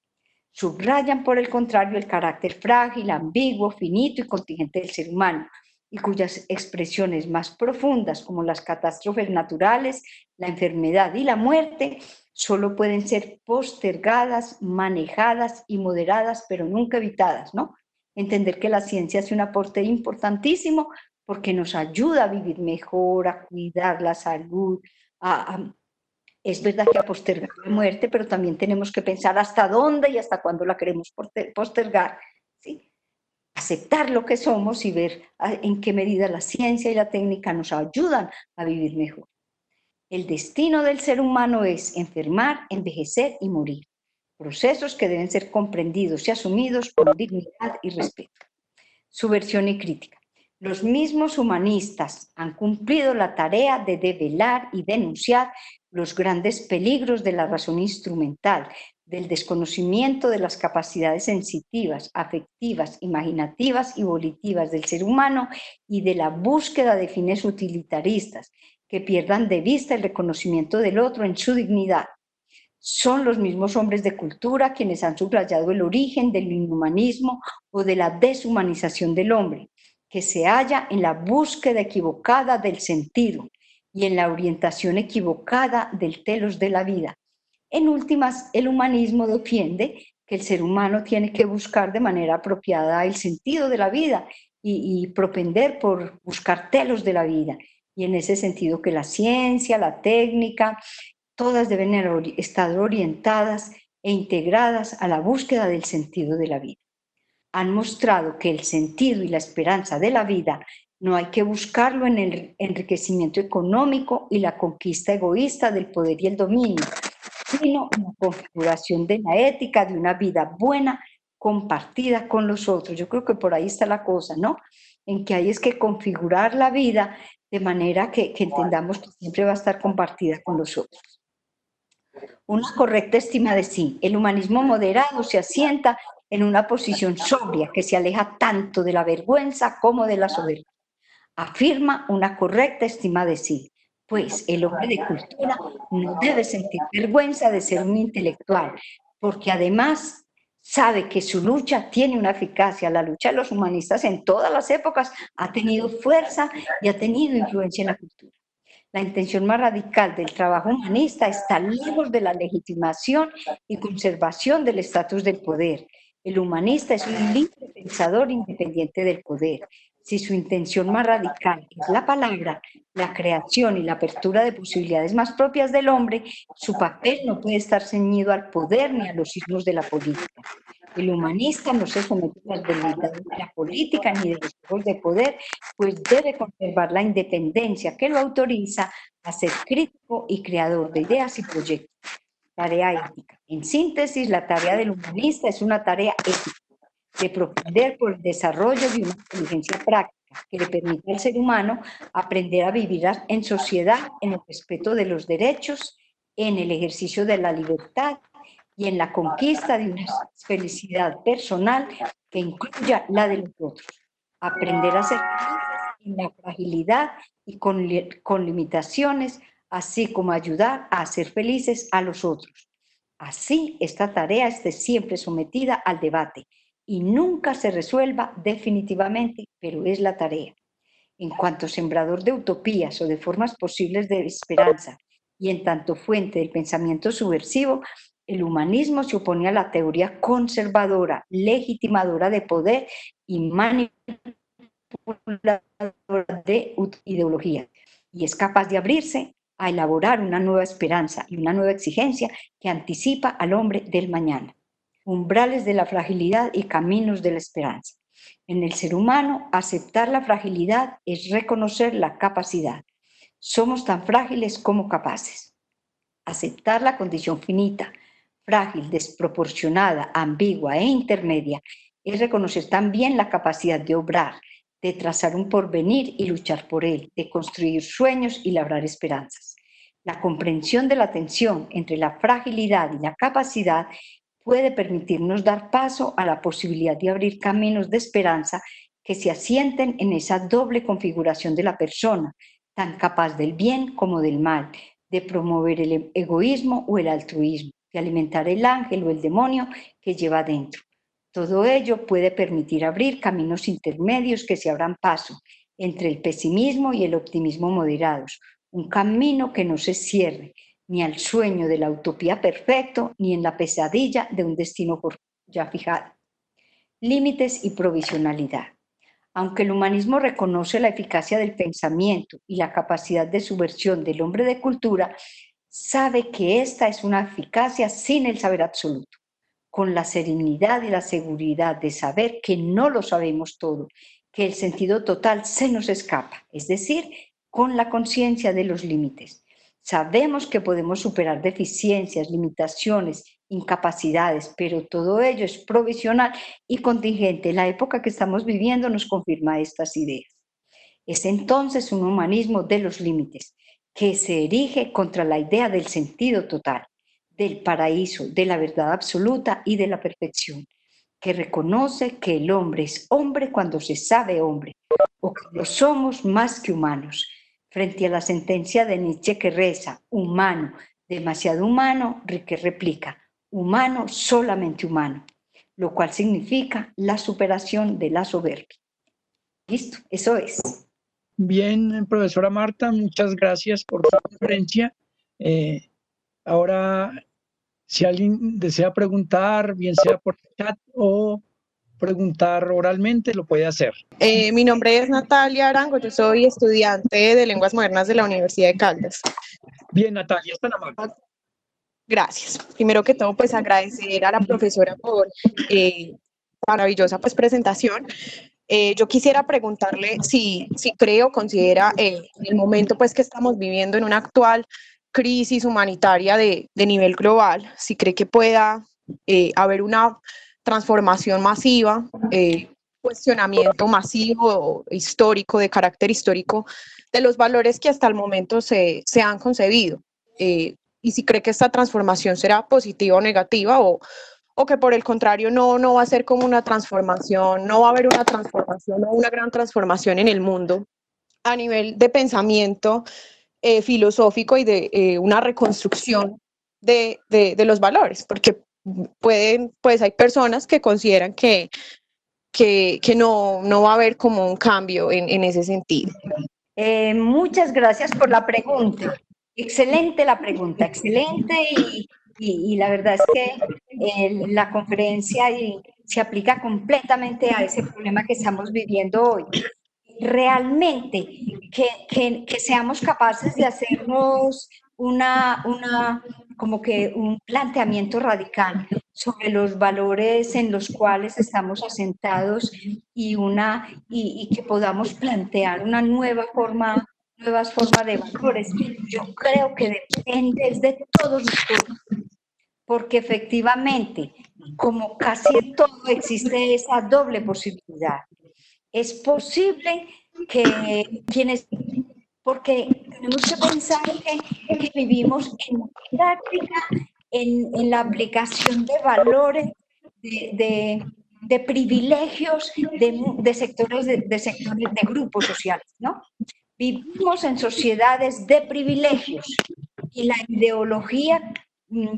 Subrayan, por el contrario, el carácter frágil, ambiguo, finito y contingente del ser humano, y cuyas expresiones más profundas, como las catástrofes naturales, la enfermedad y la muerte, solo pueden ser postergadas, manejadas y moderadas, pero nunca evitadas, ¿no? Entender que la ciencia hace un aporte importantísimo porque nos ayuda a vivir mejor, a cuidar la salud, es verdad que a postergar la muerte, pero también tenemos que pensar hasta dónde y hasta cuándo la queremos postergar, ¿sí? Aceptar lo que somos y ver en qué medida la ciencia y la técnica nos ayudan a vivir mejor. El destino del ser humano es enfermar, envejecer y morir. Procesos que deben ser comprendidos y asumidos con dignidad y respeto. Subversión y crítica. Los mismos humanistas han cumplido la tarea de develar y denunciar los grandes peligros de la razón instrumental, del desconocimiento de las capacidades sensitivas, afectivas, imaginativas y volitivas del ser humano y de la búsqueda de fines utilitaristas que pierdan de vista el reconocimiento del otro en su dignidad. Son los mismos hombres de cultura quienes han subrayado el origen del inhumanismo o de la deshumanización del hombre, que se halla en la búsqueda equivocada del sentido y en la orientación equivocada del telos de la vida. En últimas, el humanismo defiende que el ser humano tiene que buscar de manera apropiada el sentido de la vida y propender por buscar telos de la vida. Y en ese sentido que la ciencia, la técnica, todas deben estar orientadas e integradas a la búsqueda del sentido de la vida. Han mostrado que el sentido y la esperanza de la vida no hay que buscarlo en el enriquecimiento económico y la conquista egoísta del poder y el dominio, sino en la configuración de la ética de una vida buena compartida con los otros. Yo creo que por ahí está la cosa, ¿no? En que hay es que configurar la vida de manera que entendamos que siempre va a estar compartida con los otros. Una correcta estima de sí. El humanismo moderado se asienta en una posición sobria que se aleja tanto de la vergüenza como de la soberbia. Afirma una correcta estima de sí. Pues el hombre de cultura no debe sentir vergüenza de ser un intelectual, porque además sabe que su lucha tiene una eficacia. La lucha de los humanistas en todas las épocas ha tenido fuerza y ha tenido influencia en la cultura. La intención más radical del trabajo humanista está lejos de la legitimación y conservación del estatus del poder. El humanista es un libre pensador independiente del poder. Si su intención más radical es la palabra, la creación y la apertura de posibilidades más propias del hombre, su papel no puede estar ceñido al poder ni a los signos de la política. El humanista no se somete a las debilidades de la política ni de los juegos de poder, pues debe conservar la independencia que lo autoriza a ser crítico y creador de ideas y proyectos. Tarea ética. En síntesis, la tarea del humanista es una tarea ética, de propender por el desarrollo de una inteligencia práctica que le permita al ser humano aprender a vivir en sociedad, en el respeto de los derechos, en el ejercicio de la libertad y en la conquista de una felicidad personal que incluya la de los otros. Aprender a ser felices en la fragilidad y con limitaciones, así como ayudar a hacer felices a los otros. Así, esta tarea esté siempre sometida al debate y nunca se resuelva definitivamente, pero es la tarea. En cuanto sembrador de utopías o de formas posibles de esperanza y en tanto fuente del pensamiento subversivo, el humanismo se opone a la teoría conservadora, legitimadora de poder y manipuladora de ideología, y es capaz de abrirse a elaborar una nueva esperanza y una nueva exigencia que anticipa al hombre del mañana. Umbrales de la fragilidad y caminos de la esperanza. En el ser humano, aceptar la fragilidad es reconocer la capacidad. Somos tan frágiles como capaces. Aceptar la condición finita, frágil, desproporcionada, ambigua e intermedia es reconocer también la capacidad de obrar, de trazar un porvenir y luchar por él, de construir sueños y labrar esperanzas. La comprensión de la tensión entre la fragilidad y la capacidad puede permitirnos dar paso a la posibilidad de abrir caminos de esperanza que se asienten en esa doble configuración de la persona, tan capaz del bien como del mal, de promover el egoísmo o el altruismo, de alimentar el ángel o el demonio que lleva dentro. Todo ello puede permitir abrir caminos intermedios que se abran paso entre el pesimismo y el optimismo moderados, un camino que no se cierre ni al sueño de la utopía perfecto, ni en la pesadilla de un destino ya fijado. Límites y provisionalidad. Aunque el humanismo reconoce la eficacia del pensamiento y la capacidad de subversión del hombre de cultura, sabe que esta es una eficacia sin el saber absoluto, con la serenidad y la seguridad de saber que no lo sabemos todo, que el sentido total se nos escapa, es decir, con la conciencia de los límites. Sabemos que podemos superar deficiencias, limitaciones, incapacidades, pero todo ello es provisional y contingente. La época que estamos viviendo nos confirma estas ideas. Es entonces un humanismo de los límites, que se erige contra la idea del sentido total, del paraíso, de la verdad absoluta y de la perfección, que reconoce que el hombre es hombre cuando se sabe hombre, o que lo somos más que humanos. Frente a la sentencia de Nietzsche que reza, humano, demasiado humano, que replica, humano, solamente humano, lo cual significa la superación de la soberbia. Listo, eso es. Bien, profesora Marta, muchas gracias por su conferencia. Ahora, si alguien desea preguntar, bien sea por chat o preguntar oralmente, lo puede hacer. Mi nombre es Natalia Arango, yo soy estudiante de Lenguas Modernas de la Universidad de Caldas. Bien, Natalia, está amable. Gracias. Primero que todo, pues agradecer a la profesora por maravillosa pues, presentación. Yo quisiera preguntarle si considera el momento pues, que estamos viviendo en una actual crisis humanitaria de nivel global, si cree que pueda haber una transformación masiva, cuestionamiento masivo, histórico, de carácter histórico, de los valores que hasta el momento se han concebido. Y si cree que esta transformación será positiva o negativa, o que por el contrario no va a ser como una transformación, no va a haber una transformación o una gran transformación en el mundo a nivel de pensamiento filosófico y de una reconstrucción de los valores, porque pues hay personas que consideran que no va a haber como un cambio en ese sentido. Muchas gracias por la pregunta. Excelente la pregunta, excelente y la verdad es que la conferencia se aplica completamente a ese problema que estamos viviendo hoy. Realmente, que seamos capaces de hacernos como que un planteamiento radical sobre los valores en los cuales estamos asentados y que podamos plantear una nuevas formas de valores. Yo creo que depende de todos nosotros, porque efectivamente, como casi en todo, existe esa doble posibilidad. Es posible que quienes, porque tenemos que pensar que vivimos en la práctica, en la aplicación de valores, de privilegios de sectores, de grupos sociales, ¿no? Vivimos en sociedades de privilegios y la ideología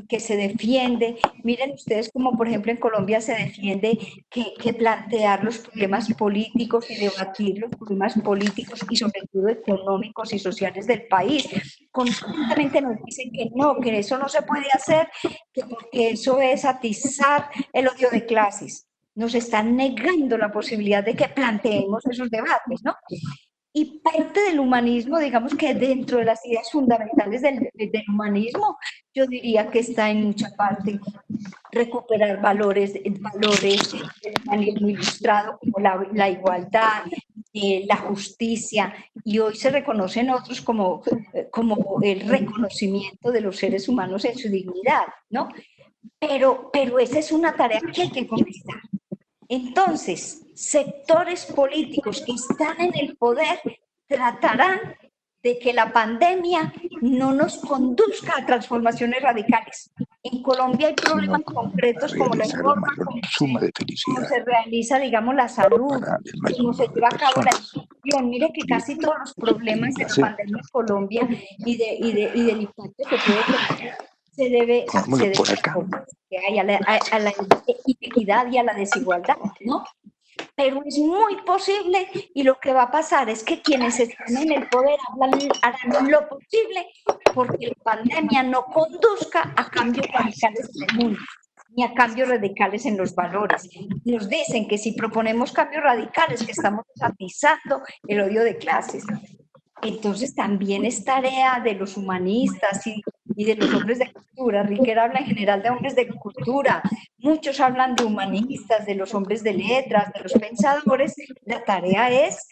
que se defiende, miren ustedes como por ejemplo en Colombia se defiende que plantear los problemas políticos y debatir los problemas políticos y sobre todo económicos y sociales del país. Constantemente nos dicen que no, que eso no se puede hacer, que porque eso es atizar el odio de clases. Nos están negando la posibilidad de que planteemos esos debates, ¿no? Y parte del humanismo, digamos que dentro de las ideas fundamentales del humanismo, yo diría que está en mucha parte recuperar valores del humanismo ilustrado, como la igualdad, la justicia, y hoy se reconocen otros como el reconocimiento de los seres humanos en su dignidad, ¿no? Pero esa es una tarea que hay que conquistar. Entonces, sectores políticos que están en el poder tratarán de que la pandemia no nos conduzca a transformaciones radicales. En Colombia hay problemas concretos como la forma como se realiza, digamos, la salud, cómo se lleva a cabo la educación. Mire que casi todos los problemas de la pandemia en Colombia y del impacto que puede tener se debe a la inequidad y a la desigualdad, ¿no? Pero es muy posible y lo que va a pasar es que quienes están en el poder harán lo posible porque la pandemia no conduzca a cambios radicales en el mundo ni a cambios radicales en los valores. Nos dicen que si proponemos cambios radicales que estamos atizando el odio de clases. Entonces también es tarea de los humanistas y de los hombres de cultura. Riquer habla en general de hombres de cultura, muchos hablan de humanistas, de los hombres de letras, de los pensadores. La tarea es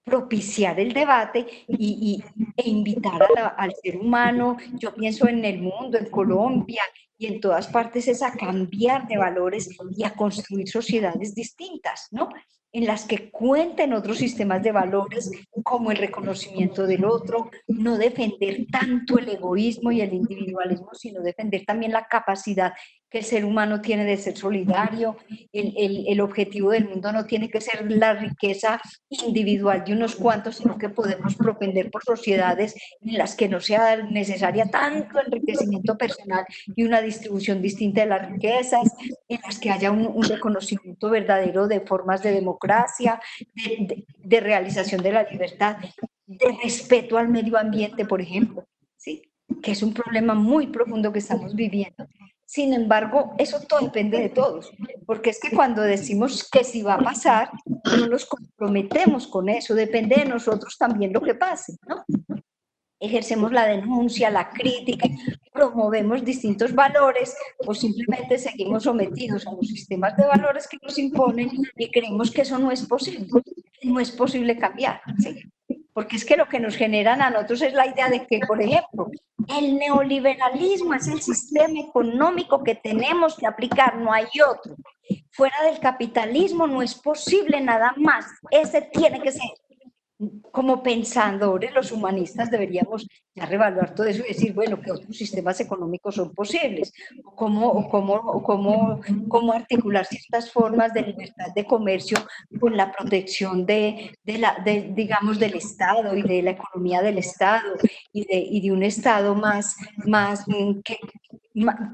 propiciar el debate e invitar al ser humano, yo pienso en el mundo, en Colombia y en todas partes, es a cambiar de valores y a construir sociedades distintas, ¿no? En las que cuenten otros sistemas de valores como el reconocimiento del otro, no defender tanto el egoísmo y el individualismo, sino defender también la capacidad que el ser humano tiene de ser solidario. El objetivo del mundo no tiene que ser la riqueza individual de unos cuantos, sino que podemos propender por sociedades en las que no sea necesaria tanto enriquecimiento personal y una distribución distinta de las riquezas, en las que haya un reconocimiento verdadero de formas de democracia, de realización de la libertad, de respeto al medio ambiente, por ejemplo, ¿sí? Que es un problema muy profundo que estamos viviendo. Sin embargo, eso todo depende de todos, porque es que cuando decimos que sí va a pasar, no nos comprometemos con eso, depende de nosotros también lo que pase, ¿no? Ejercemos la denuncia, la crítica, promovemos distintos valores o simplemente seguimos sometidos a los sistemas de valores que nos imponen y creemos que eso no es posible cambiar, ¿sí? Porque es que lo que nos generan a nosotros es la idea de que, por ejemplo, el neoliberalismo es el sistema económico que tenemos que aplicar, no hay otro. Fuera del capitalismo no es posible nada más, ese tiene que ser. como pensadores, los humanistas deberíamos ya reevaluar todo eso y decir, bueno, ¿qué otros sistemas económicos son posibles? ¿Cómo articular ciertas formas de libertad de comercio con la protección digamos, del Estado y de la economía del Estado y de un Estado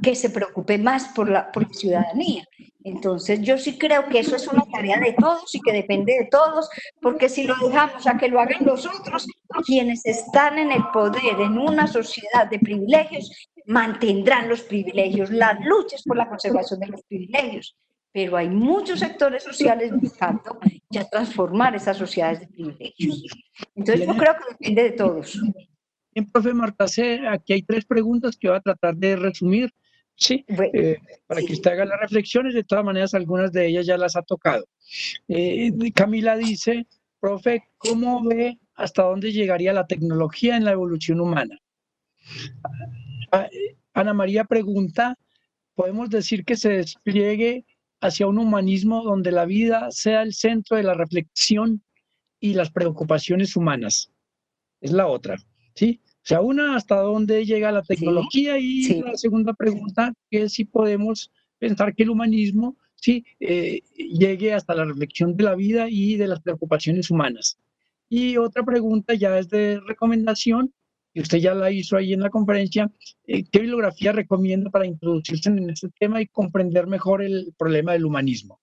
que se preocupe más por la ciudadanía? Entonces, yo sí creo que eso es una tarea de todos y que depende de todos, porque si lo dejamos a que lo hagan los otros, quienes están en el poder en una sociedad de privilegios, mantendrán los privilegios. La lucha es por la conservación de los privilegios, pero hay muchos sectores sociales buscando ya transformar esas sociedades de privilegios. Entonces, yo creo que depende de todos. Bien, profe Marta C., aquí hay 3 preguntas que voy a tratar de resumir, ¿sí? Bueno, para sí. que usted haga las reflexiones. De todas maneras, algunas de ellas ya las ha tocado. Camila dice, profe, ¿cómo ve hasta dónde llegaría la tecnología en la evolución humana? Ana María pregunta, ¿podemos decir que se despliegue hacia un humanismo donde la vida sea el centro de la reflexión y las preocupaciones humanas? Es la otra, ¿sí? O sea, una, ¿hasta dónde llega la tecnología? Y Sí. la segunda pregunta, que es si podemos pensar que el humanismo, sí, llegue hasta la reflexión de la vida y de las preocupaciones humanas. Y otra pregunta ya es de recomendación, y usted ya la hizo ahí en la conferencia, ¿qué bibliografía recomienda para introducirse en este tema y comprender mejor el problema del humanismo?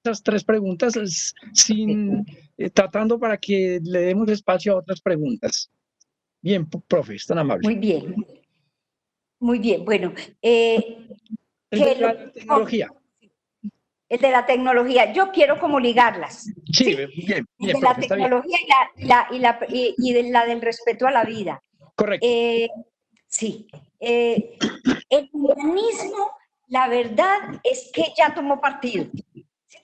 Esas 3 preguntas, tratando para que le demos espacio a otras preguntas. Bien, profe, es tan amable. Muy bien. Muy bien. Bueno, la tecnología. El de la tecnología. Yo quiero como ligarlas. Sí, ¿sí? bien, El de profe, la tecnología y de la del respeto a la vida. Correcto. Sí. El humanismo, la verdad es que ya tomó partido. ¿Sí?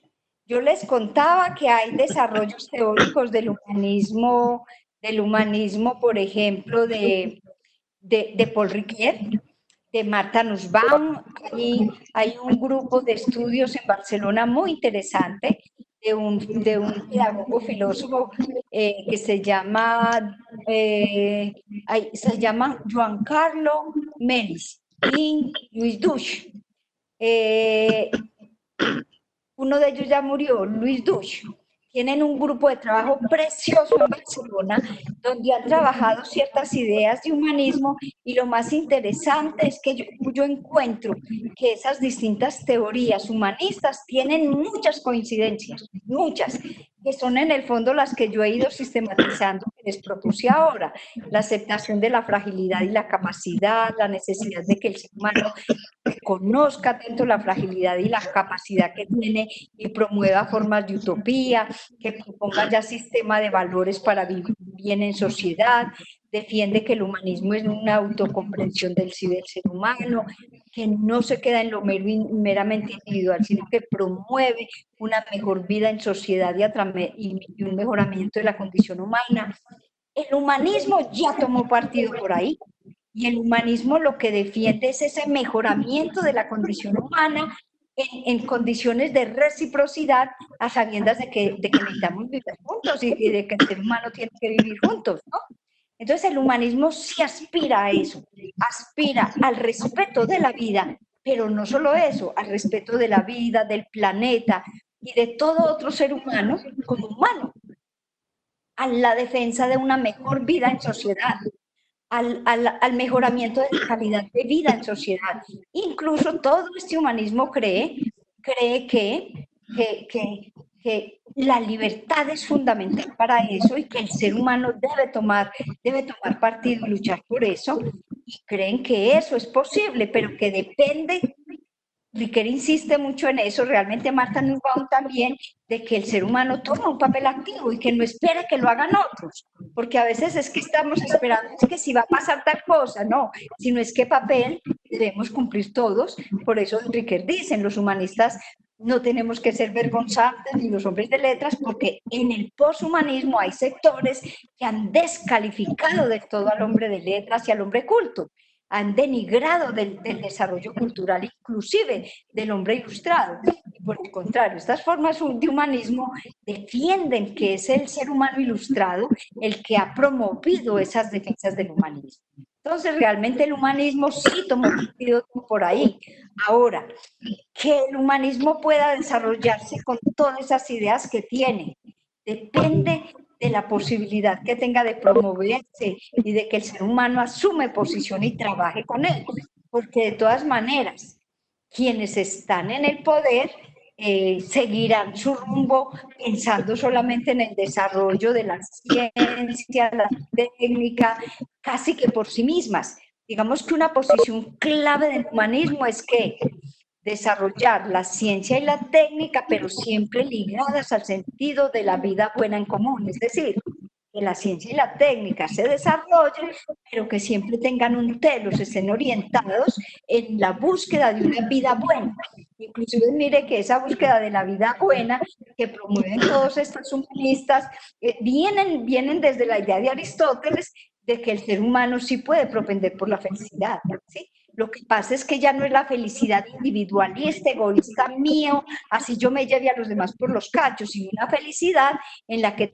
Yo les contaba que hay desarrollos teóricos del humanismo, por ejemplo, de Paul Ricoeur, de Martha Nussbaum. Hay un grupo de estudios en Barcelona muy interesante de un pedagogo filósofo que se llama Joan Carlo Melis y Luis Duch. Uno de ellos ya murió, Luis Duch. Tienen un grupo de trabajo precioso en Barcelona, donde han trabajado ciertas ideas de humanismo, y lo más interesante es que yo encuentro que esas distintas teorías humanistas tienen muchas coincidencias, muchas, que son en el fondo las que yo he ido sistematizando, que les propuse ahora: la aceptación de la fragilidad y la capacidad, la necesidad de que el ser humano conozca tanto la fragilidad y la capacidad que tiene y promueva formas de utopía, que proponga ya sistema de valores para vivir bien en sociedad, defiende que el humanismo es una autocomprensión del ser humano, que no se queda en lo meramente individual, sino que promueve una mejor vida en sociedad y un mejoramiento de la condición humana. El humanismo ya tomó partido por ahí. Y el humanismo lo que defiende es ese mejoramiento de la condición humana en condiciones de reciprocidad, a sabiendas de que necesitamos vivir juntos y de que el ser humano tiene que vivir juntos, ¿no? Entonces el humanismo sí aspira a eso, aspira al respeto de la vida, pero no solo eso, al respeto de la vida, del planeta y de todo otro ser humano como humano, a la defensa de una mejor vida en sociedad, al mejoramiento de la calidad de vida en sociedad. Incluso todo este humanismo cree que la libertad es fundamental para eso, y que el ser humano debe tomar partido y luchar por eso, y creen que eso es posible, pero que depende. Ricoeur insiste mucho en eso, realmente Martha Nussbaum también, de que el ser humano toma un papel activo y que no espere que lo hagan otros, porque a veces es que estamos esperando, es que si va a pasar tal cosa, no, sino es que papel debemos cumplir todos. Por eso Ricoeur dice, los humanistas no tenemos que ser vergonzantes, ni los hombres de letras, porque en el poshumanismo hay sectores que han descalificado del todo al hombre de letras y al hombre culto, han denigrado del desarrollo cultural, inclusive del hombre ilustrado. Por el contrario, estas formas de humanismo defienden que es el ser humano ilustrado el que ha promovido esas defensas del humanismo. Entonces, realmente el humanismo sí tomó partido por ahí. Ahora, que el humanismo pueda desarrollarse con todas esas ideas que tiene, depende de la posibilidad que tenga de promoverse y de que el ser humano asume posición y trabaje con él. Porque de todas maneras, quienes están en el poder seguirán su rumbo pensando solamente en el desarrollo de la ciencia, la técnica, casi que por sí mismas. Digamos que una posición clave del humanismo es que desarrollar la ciencia y la técnica, pero siempre ligadas al sentido de la vida buena en común, es decir, que la ciencia y la técnica se desarrollen, pero que siempre tengan un telos, estén orientados en la búsqueda de una vida buena. Inclusive mire que esa búsqueda de la vida buena que promueven todos estos humanistas vienen desde la idea de Aristóteles de que el ser humano sí puede propender por la felicidad, ¿sí? Lo que pasa es que ya no es la felicidad individualista, egoísta mío, así yo me lleve a los demás por los cachos, sino una felicidad en la que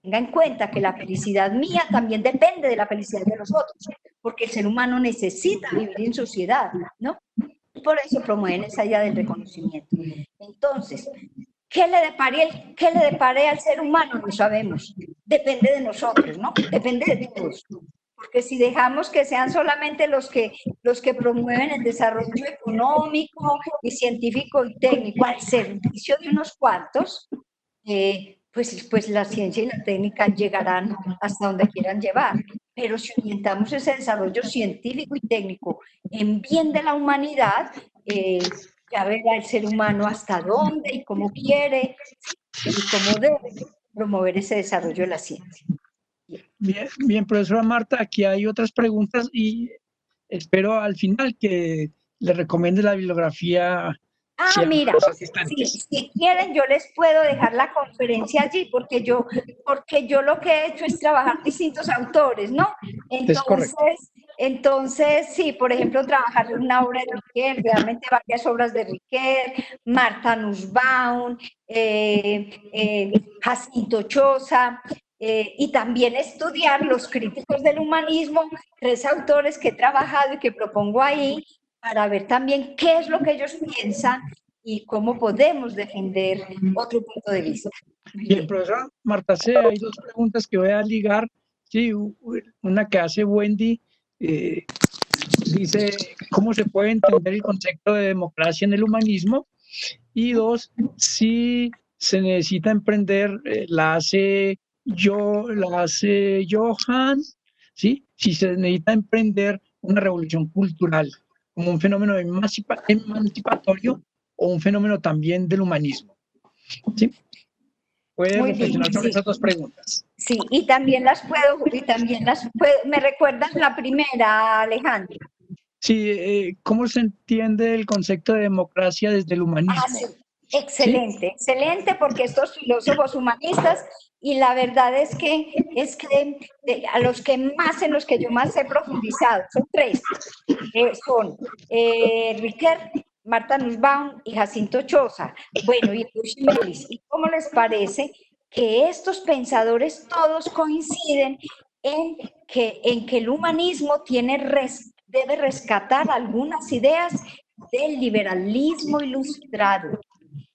tenga en cuenta que la felicidad mía también depende de la felicidad de los otros, porque el ser humano necesita vivir en sociedad, ¿no? Por eso promueven esa idea del reconocimiento. Entonces, ¿qué le depare al ser humano? No sabemos. Depende de nosotros, ¿no? Depende de todos. Porque si dejamos que sean solamente los que promueven el desarrollo económico y científico y técnico al servicio de unos cuantos, pues la ciencia y la técnica llegarán hasta donde quieran llevar. Pero si orientamos ese desarrollo científico y técnico en bien de la humanidad, ya verá el ser humano hasta dónde y cómo quiere y cómo debe promover ese desarrollo de la ciencia. Bien, bien, profesora Marta, aquí hay otras preguntas y espero al final que le recomiende la bibliografía. Mira, si quieren yo les puedo dejar la conferencia allí porque yo lo que he hecho es trabajar distintos autores, ¿no? Entonces sí, por ejemplo, trabajar en una obra de Riquet, realmente varias obras de Riquet, Martha Nussbaum, Jacinto Choza, y también estudiar los críticos del humanismo, 3 autores que he trabajado y que propongo ahí, para ver también qué es lo que ellos piensan y cómo podemos defender otro punto de vista. Bien, profesora Marta C., hay 2 preguntas que voy a ligar. Sí, una que hace Wendy, dice, ¿cómo se puede entender el concepto de democracia en el humanismo? Y 2, si se necesita emprender, la hace Johan, ¿sí? Si se necesita emprender una revolución cultural como un fenómeno emancipatorio o un fenómeno también del humanismo. ¿Sí? Puede reflexionar sobre esas 2 preguntas. Sí, y también las puedo, ¿me recuerdas la primera, Alejandro? Sí, ¿cómo se entiende el concepto de democracia desde el humanismo? Sí. Excelente, ¿sí? Excelente, porque estos filósofos humanistas, y la verdad es que a los que más, en los que yo más he profundizado, son 3, son Riquet, Martha Nussbaum y Jacinto Choza, bueno, y Melis. ¿Y cómo les parece que estos pensadores todos coinciden en que el humanismo debe rescatar algunas ideas del liberalismo ilustrado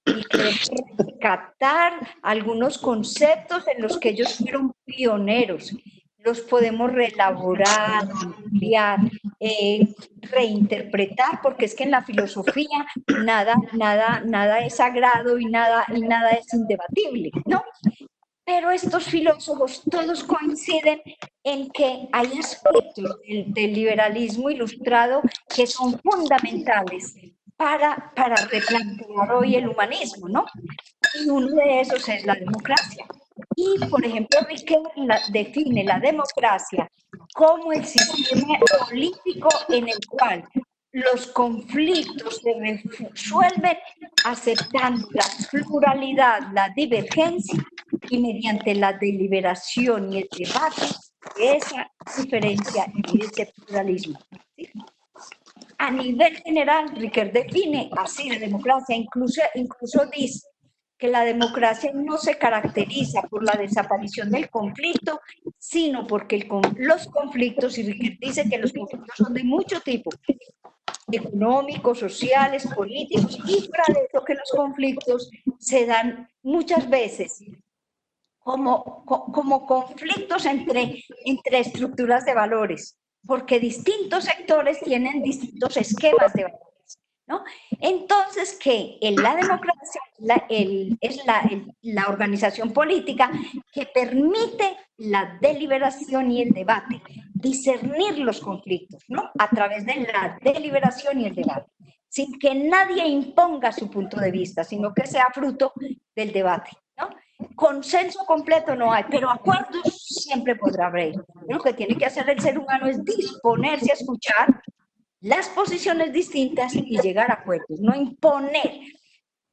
y que debe rescatar algunos conceptos en los que ellos fueron pioneros? Los podemos reelaborar, ampliar, reinterpretar, porque es que en la filosofía nada es sagrado y nada es indebatible, ¿no? Pero estos filósofos todos coinciden en que hay aspectos del liberalismo ilustrado que son fundamentales para replantear hoy el humanismo, ¿no? Y uno de esos es la democracia. Y, por ejemplo, Riquet define la democracia como el sistema político en el cual los conflictos se resuelven aceptando la pluralidad, la divergencia y mediante la deliberación y el debate de esa diferencia y ese pluralismo. ¿Sí? a nivel general, Riquet define así la democracia, incluso dice que la democracia no se caracteriza por la desaparición del conflicto, sino porque los conflictos, y Riquet dice que los conflictos son de mucho tipo, económicos, sociales, políticos, y fuera de eso que los conflictos se dan muchas veces como conflictos entre estructuras de valores, porque distintos sectores tienen distintos esquemas de valores, ¿no? Entonces, que en la democracia es la organización política que permite la deliberación y el debate, discernir los conflictos, ¿no? A través de la deliberación y el debate, sin que nadie imponga su punto de vista, sino que sea fruto del debate, ¿no? Consenso completo no hay, pero acuerdos siempre podrá haber. Lo que tiene que hacer el ser humano es disponerse a escuchar las posiciones distintas y llegar a acuerdos, no imponer.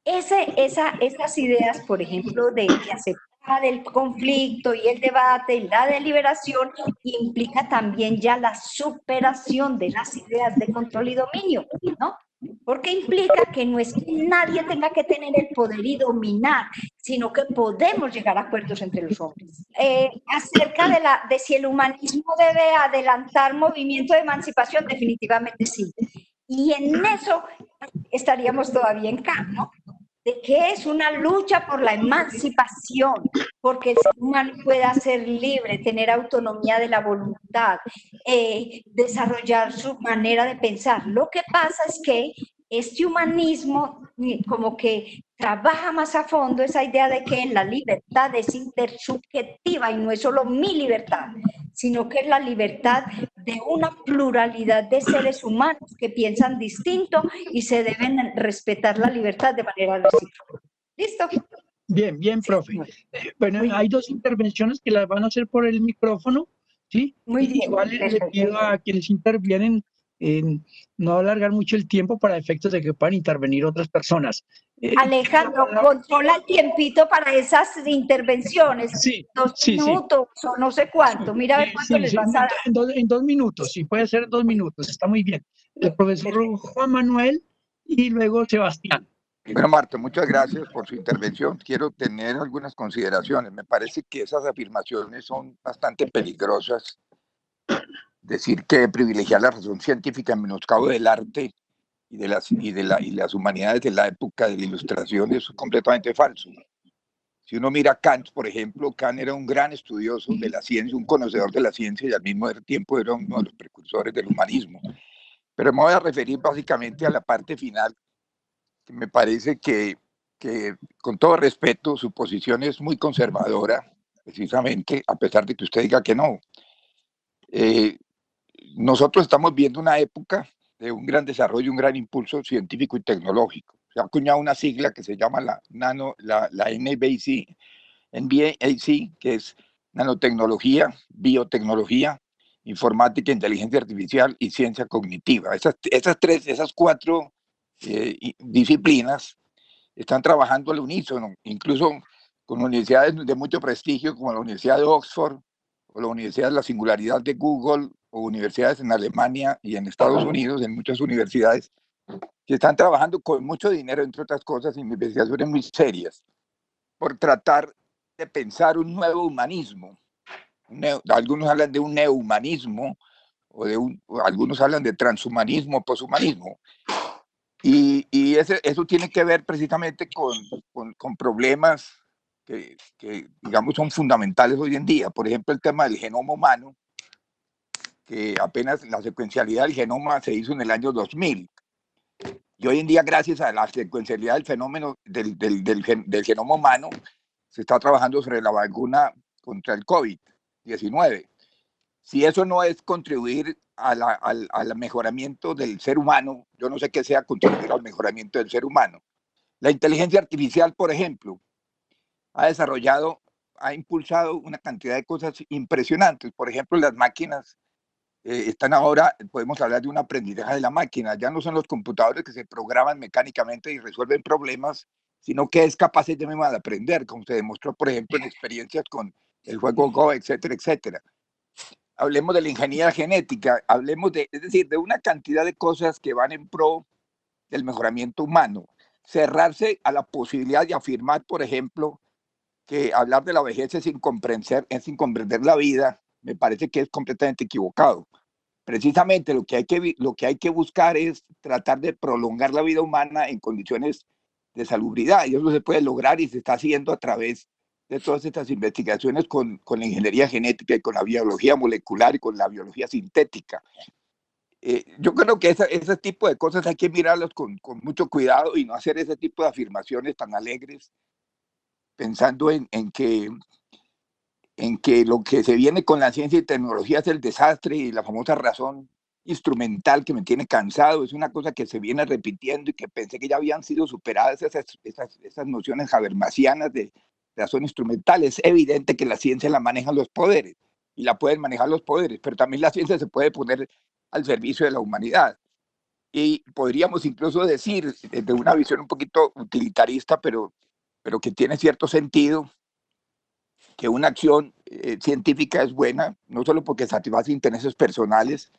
Esas ideas, por ejemplo, de aceptar el conflicto y el debate, la deliberación, implica también ya la superación de las ideas de control y dominio, ¿no? Porque implica que no es que nadie tenga que tener el poder y dominar, sino que podemos llegar a acuerdos entre los hombres. Acerca de si el humanismo debe adelantar movimiento de emancipación, definitivamente sí. Y en eso estaríamos todavía en Kant, ¿no? De que es una lucha por la emancipación, porque el ser humano pueda ser libre, tener autonomía de la voluntad, desarrollar su manera de pensar. Lo que pasa es que este humanismo como que trabaja más a fondo esa idea de que la libertad es intersubjetiva y no es solo mi libertad, sino que es la libertad de una pluralidad de seres humanos que piensan distinto y se deben respetar la libertad de manera recíproca. ¿Listo? Bien, bien, profe. Bueno, hay dos intervenciones que las van a hacer por el micrófono, ¿sí? Muy bien. Igual le pido a quienes intervienen no alargar mucho el tiempo para efectos de que puedan intervenir otras personas. Alejandro, controla el tiempito para esas intervenciones. Sí, 2 sí, minutos o no sé cuánto. Mira a ver cuánto les vas a dar. En 2 minutos, sí, puede ser 2 minutos, está muy bien. El profesor Juan Manuel y luego Sebastián. Bueno, Marta, muchas gracias por su intervención. Quiero tener algunas consideraciones. Me parece que esas afirmaciones son bastante peligrosas. Decir que privilegiar la razón científica en menoscabo del arte y las humanidades de la época de la Ilustración es completamente falso. Si uno mira a Kant, por ejemplo, Kant era un gran estudioso de la ciencia, un conocedor de la ciencia y al mismo tiempo era uno de los precursores del humanismo. Pero me voy a referir básicamente a la parte final, que me parece que con todo respeto, su posición es muy conservadora, precisamente, a pesar de que usted diga que no. Nosotros estamos viendo una época de un gran desarrollo, un gran impulso científico y tecnológico. Se ha acuñado una sigla que se llama la NBAC, que es nanotecnología, biotecnología, informática, inteligencia artificial y ciencia cognitiva. Esas cuatro disciplinas están trabajando al unísono, incluso con universidades de mucho prestigio como la Universidad de Oxford o la Universidad de la Singularidad de Google o universidades en Alemania y en Estados Unidos, en muchas universidades que están trabajando con mucho dinero, entre otras cosas, en investigaciones muy serias, por tratar de pensar un nuevo humanismo. Algunos hablan de un neohumanismo, algunos hablan de transhumanismo, poshumanismo. Y eso tiene que ver precisamente con problemas que, digamos, son fundamentales hoy en día. Por ejemplo, el tema del genoma humano, que apenas la secuencialidad del genoma se hizo en el año 2000. Y hoy en día, gracias a la secuencialidad del fenómeno del genoma humano, se está trabajando sobre la vacuna contra el COVID-19. Si eso no es contribuir al mejoramiento del ser humano, yo no sé qué sea contribuir al mejoramiento del ser humano. La inteligencia artificial, por ejemplo, ha impulsado una cantidad de cosas impresionantes. Por ejemplo, las máquinas están ahora, podemos hablar de un aprendizaje de la máquina. Ya no son los computadores que se programan mecánicamente y resuelven problemas, sino que es capaz de aprender, como se demostró, por ejemplo, en experiencias con el juego Go, etcétera, etcétera. hablemos de la ingeniería genética, hablemos de, es decir, de una cantidad de cosas que van en pro del mejoramiento humano. Cerrarse a la posibilidad de afirmar, por ejemplo, que hablar de la vejez es sin comprender la vida, me parece que es completamente equivocado. Precisamente lo que hay que buscar es tratar de prolongar la vida humana en condiciones de salubridad, y eso se puede lograr y se está haciendo a través de todas estas investigaciones con la ingeniería genética y con la biología molecular y con la biología sintética. Yo creo que ese tipo de cosas hay que mirarlas con mucho cuidado y no hacer ese tipo de afirmaciones tan alegres, pensando en que lo que se viene con la ciencia y tecnología es el desastre y la famosa razón instrumental que me tiene cansado. Es una cosa que se viene repitiendo y que pensé que ya habían sido superadas esas nociones habermasianas de razón instrumental. Es evidente que la ciencia la manejan los poderes y la pueden manejar los poderes, pero también la ciencia se puede poner al servicio de la humanidad. Y podríamos incluso decir, desde una visión un poquito utilitarista, pero que tiene cierto sentido, que una acción científica es buena, no solo porque satisface intereses personales,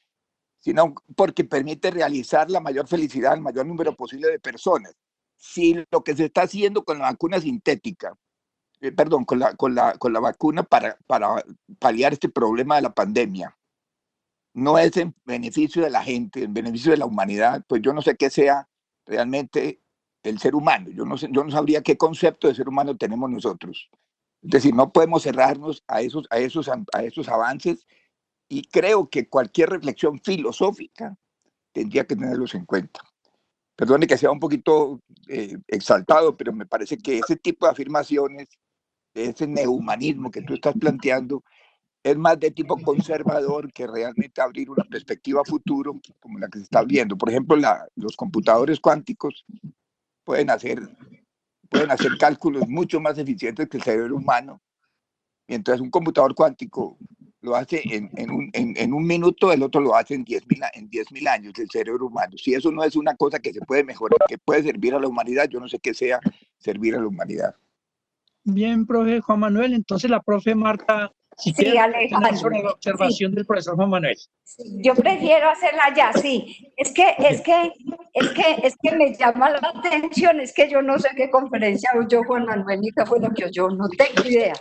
sino porque permite realizar la mayor felicidad al mayor número posible de personas. Si lo que se está haciendo con la vacuna sintética, con la vacuna para paliar este problema de la pandemia, no es en beneficio de la gente, en beneficio de la humanidad, pues yo no sé qué sea realmente el ser humano. Yo no sabría qué concepto de ser humano tenemos nosotros. Es decir, no podemos cerrarnos a esos avances, y creo que cualquier reflexión filosófica tendría que tenerlos en cuenta. Perdone que sea un poquito exaltado, pero me parece que ese tipo de afirmaciones, ese neohumanismo que tú estás planteando, es más de tipo conservador que realmente abrir una perspectiva a futuro como la que se está viendo. Por ejemplo, los computadores cuánticos pueden hacer cálculos mucho más eficientes que el cerebro humano, mientras un computador cuántico lo hace en un minuto, el otro lo hace en 10.000 años, el cerebro humano. Si eso no es una cosa que se puede mejorar, que puede servir a la humanidad, yo no sé qué sea servir a la humanidad. Bien, profe Juan Manuel, entonces la profe Marta, si Sí, quiere reflexionar Alejandro, sobre la observación sí. del profesor Juan Manuel. Yo prefiero hacerla ya, sí. Es que me llama la atención, es que yo no sé qué conferencia oyó Juan Manuel ni qué fue lo que oyó, no tengo idea.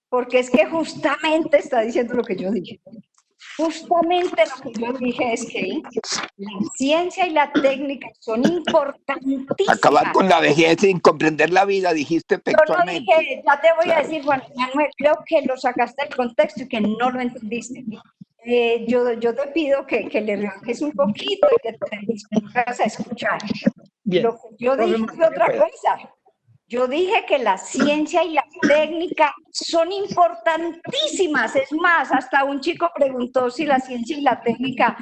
Porque es que justamente está diciendo lo que yo dije. Justamente lo que yo dije es que la ciencia y la técnica son importantísimas. Acabar con la vejez sin comprender la vida, dijiste textualmente. Yo no dije, ya te voy a decir, Juan Manuel, creo que lo sacaste del contexto y que no lo entendiste. Yo te pido que le relajes un poquito y que te dispongas a escuchar. Bien. Lo que yo dije fue otra cosa. Yo dije que la ciencia y la técnica son importantísimas. Es más, hasta un chico preguntó si la ciencia y la técnica,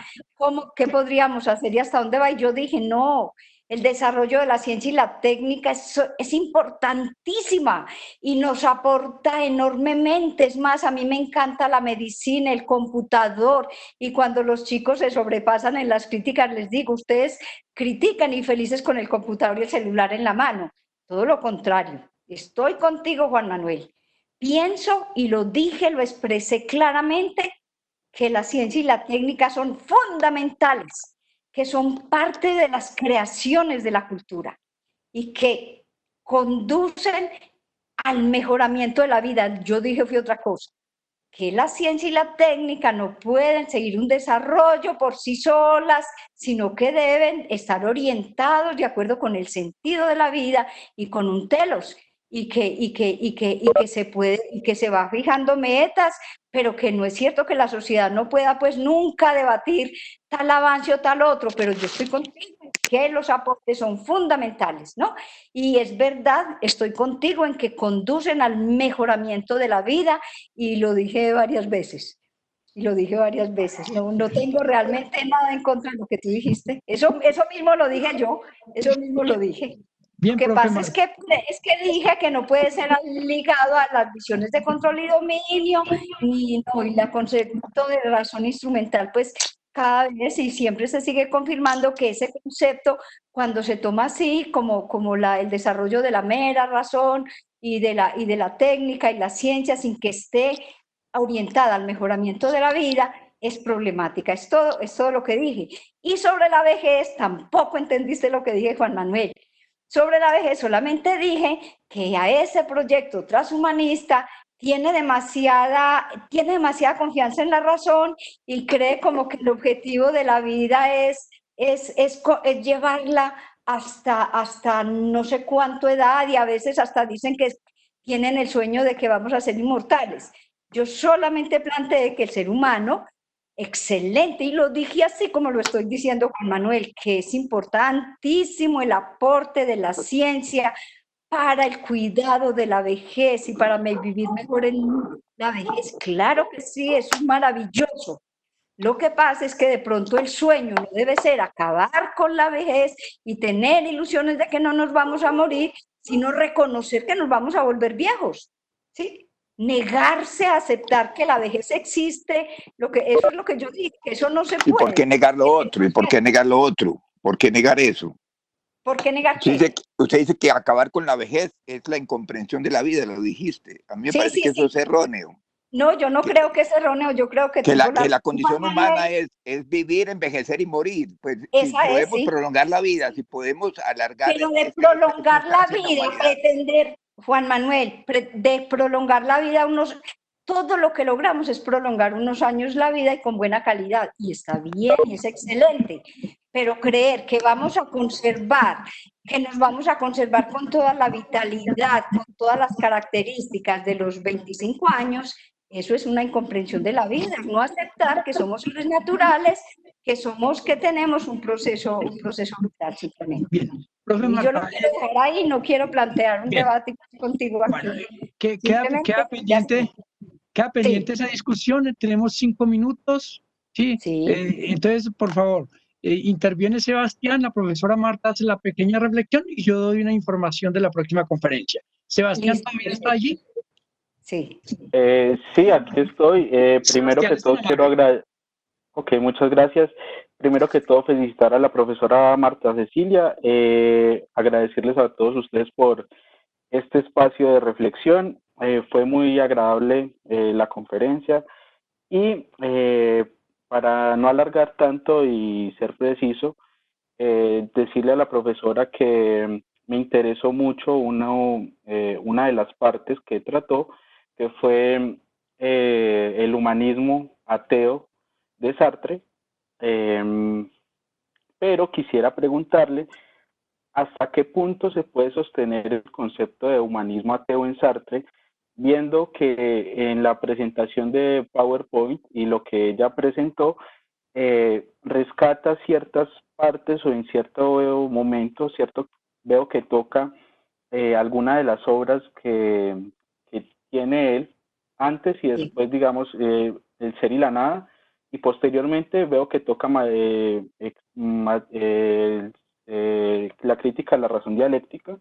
¿qué podríamos hacer y hasta dónde va? Y yo dije, no, el desarrollo de la ciencia y la técnica es importantísima y nos aporta enormemente. Es más, a mí me encanta la medicina, el computador, y cuando los chicos se sobrepasan en las críticas, les digo, ustedes critican y felices con el computador y el celular en la mano. Todo lo contrario, estoy contigo, Juan Manuel. Pienso, y lo dije, lo expresé claramente, que la ciencia y la técnica son fundamentales, que son parte de las creaciones de la cultura y que conducen al mejoramiento de la vida. Yo dije, fue otra cosa, que la ciencia y la técnica no pueden seguir un desarrollo por sí solas, sino que deben estar orientados de acuerdo con el sentido de la vida y con un telos, y que se puede, y que se va fijando metas, pero que no es cierto que la sociedad no pueda pues nunca debatir tal avance o tal otro, pero yo estoy contigo que los aportes son fundamentales, ¿no? Y es verdad, estoy contigo en que conducen al mejoramiento de la vida, y lo dije varias veces. No tengo realmente nada en contra de lo que tú dijiste. Eso mismo lo dije yo, eso mismo lo dije. Bien, Lo que profe pasa es que dije que no puede ser ligado a las visiones de control y dominio, y el concepto de razón instrumental, pues cada vez y siempre se sigue confirmando que ese concepto, cuando se toma así, como el desarrollo de la mera razón y de la técnica y la ciencia, sin que esté orientada al mejoramiento de la vida es problemática. Es todo lo que dije. Y sobre la vejez, tampoco entendiste lo que dije, Juan Manuel. Sobre la vejez solamente dije que a ese proyecto transhumanista tiene demasiada confianza en la razón y cree como que el objetivo de la vida es llevarla hasta no sé cuánto edad, y a veces hasta dicen que tienen el sueño de que vamos a ser inmortales. Yo solamente planteé que el ser humano, excelente, y lo dije así como lo estoy diciendo, Juan Manuel, que es importantísimo el aporte de la ciencia para el cuidado de la vejez y para vivir mejor en la vejez. Claro que sí, es maravilloso. Lo que pasa es que de pronto el sueño no debe ser acabar con la vejez y tener ilusiones de que no nos vamos a morir, sino reconocer que nos vamos a volver viejos, ¿sí? Negarse a aceptar que la vejez existe, eso es lo que yo dije, que eso no se puede. ¿Y por qué negar lo otro? ¿Y por qué negar lo otro? ¿Por qué negar eso? ¿Por qué negar qué? Usted dice que acabar con la vejez es la incomprensión de la vida, lo dijiste. A mí me parece que eso es erróneo. No, yo no creo que es erróneo, yo creo que la condición humana es vivir, envejecer y morir. Pues si podemos prolongar la vida, si podemos alargar. Pero de prolongar la vida, pretender, Juan Manuel, de prolongar la vida todo lo que logramos es prolongar unos años la vida y con buena calidad, y está bien, y es excelente, pero creer que vamos a conservar, que nos vamos a conservar con toda la vitalidad, con todas las características de los 25 años, eso es una incomprensión de la vida, no aceptar que somos seres naturales, que tenemos un proceso vital simplemente. Bien. Profe Marta, yo lo quiero dejar ahí, no quiero plantear un debate contigo aquí. Bueno, queda pendiente esa discusión, tenemos 5 minutos, ¿sí? Entonces, por favor, interviene Sebastián, la profesora Marta hace la pequeña reflexión y yo doy una información de la próxima conferencia. Sebastián, ¿también está allí? Sí. Sí, aquí estoy. Primero que todo quiero agradecer. Ok, muchas gracias. Primero que todo felicitar a la profesora Marta Cecilia, agradecerles a todos ustedes por este espacio de reflexión. Fue muy agradable la conferencia y para no alargar tanto y ser preciso, decirle a la profesora que me interesó mucho una de las partes que trató, que fue el humanismo ateo de Sartre, pero quisiera preguntarle hasta qué punto se puede sostener el concepto de humanismo ateo en Sartre, viendo que en la presentación de PowerPoint y lo que ella presentó, rescata ciertas partes o en cierto momento, veo que toca alguna de las obras que tiene él, antes y después, digamos, El ser y la nada, y posteriormente veo que toca la crítica a la razón dialéctica.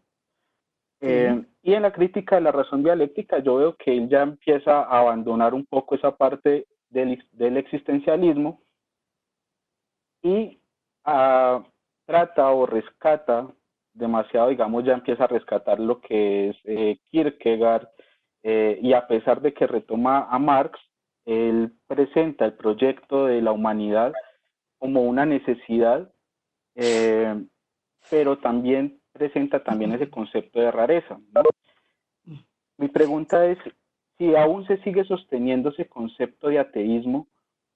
Y en la crítica a la razón dialéctica yo veo que él ya empieza a abandonar un poco esa parte del existencialismo y trata o rescata demasiado, digamos, ya empieza a rescatar lo que es Kierkegaard, y a pesar de que retoma a Marx, él presenta el proyecto de la humanidad como una necesidad, pero también presenta ese concepto de rareza, ¿no? Mi pregunta es si aún se sigue sosteniendo ese concepto de ateísmo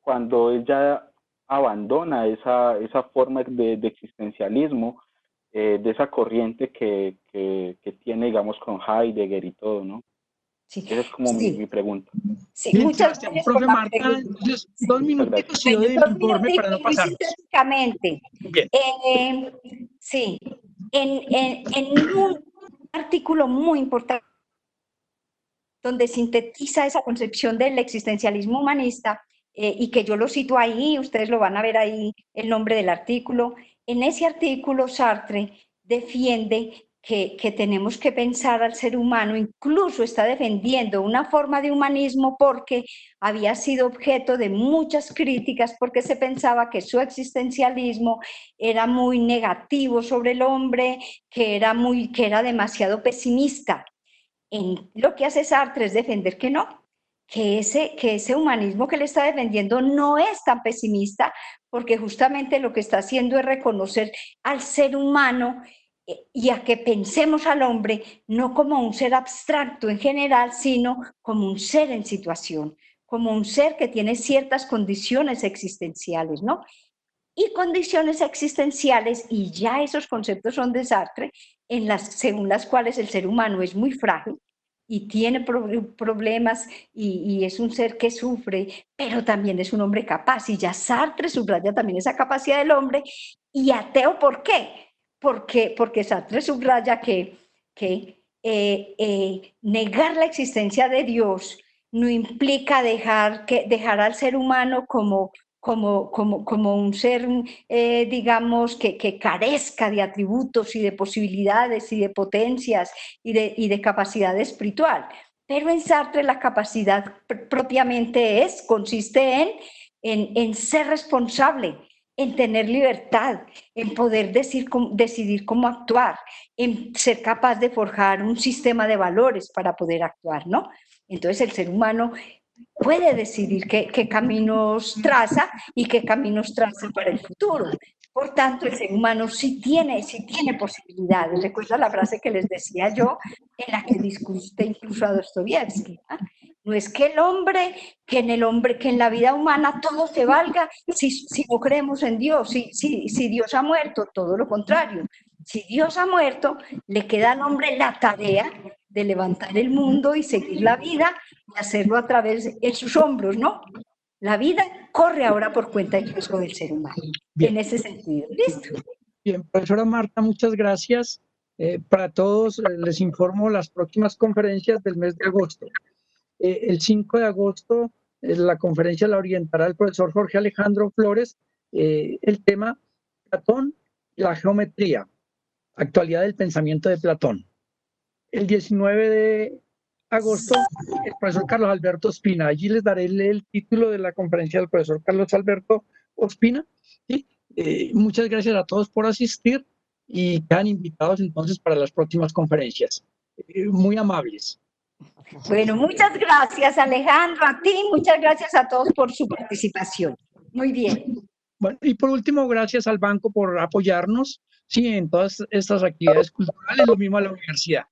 cuando él ya abandona esa forma de existencialismo, de esa corriente que tiene, digamos, con Heidegger y todo, ¿no? Sí. Esa es como mi pregunta. Sí, bien, muchas gracias, profe Marta. Entonces, 2 minutitos y yo doy el informe para no pasar. Sintéticamente. Bien. Sí, en un artículo muy importante donde sintetiza esa concepción del existencialismo humanista, y que yo lo cito ahí, ustedes lo van a ver ahí, el nombre del artículo. En ese artículo Sartre defiende que tenemos que pensar al ser humano, incluso está defendiendo una forma de humanismo porque había sido objeto de muchas críticas porque se pensaba que su existencialismo era muy negativo sobre el hombre, que era demasiado pesimista. Lo que hace Sartre es defender que no, que ese humanismo que él está defendiendo no es tan pesimista, porque justamente lo que está haciendo es reconocer al ser humano y a que pensemos al hombre no como un ser abstracto en general, sino como un ser en situación, como un ser que tiene ciertas condiciones existenciales, ¿no? Y condiciones existenciales, y ya esos conceptos son de Sartre, según las cuales el ser humano es muy frágil y tiene problemas y es un ser que sufre, pero también es un hombre capaz, y ya Sartre subraya también esa capacidad del hombre. Y ateo, ¿por qué? Porque Sartre subraya que negar la existencia de Dios no implica dejar al ser humano como un ser, digamos, que carezca de atributos y de posibilidades y de potencias y de capacidad espiritual. Pero en Sartre la capacidad propiamente consiste en ser responsable, en tener libertad, en poder decidir cómo actuar, en ser capaz de forjar un sistema de valores para poder actuar, ¿no? Entonces el ser humano puede decidir qué caminos traza y qué caminos traza para el futuro. Por tanto, el ser humano sí tiene posibilidades. Recuerda la frase que les decía yo, en la que discute incluso a Dostoyevsky. No es que que en la vida humana todo se valga si no creemos en Dios, si Dios ha muerto, todo lo contrario. Si Dios ha muerto, le queda al hombre la tarea de levantar el mundo y seguir la vida y hacerlo a través de sus hombros, ¿no? La vida corre ahora por cuenta incluso del ser humano. Bien. En ese sentido. ¿Listo? Bien, profesora Marta, muchas gracias. Para todos les informo las próximas conferencias del mes de agosto. El 5 de agosto la conferencia la orientará el profesor Jorge Alejandro Flores, el tema Platón y la geometría, actualidad del pensamiento de Platón. El 19 de agosto, el profesor Carlos Alberto Ospina. Allí les daré el título de la conferencia del profesor Carlos Alberto Ospina. ¿Sí? Muchas gracias a todos por asistir y quedan invitados entonces para las próximas conferencias. Muy amables. Bueno, muchas gracias, Alejandro, a ti, muchas gracias a todos por su participación. Muy bien. Bueno, y por último, gracias al banco por apoyarnos, sí, en todas estas actividades culturales, lo mismo a la universidad.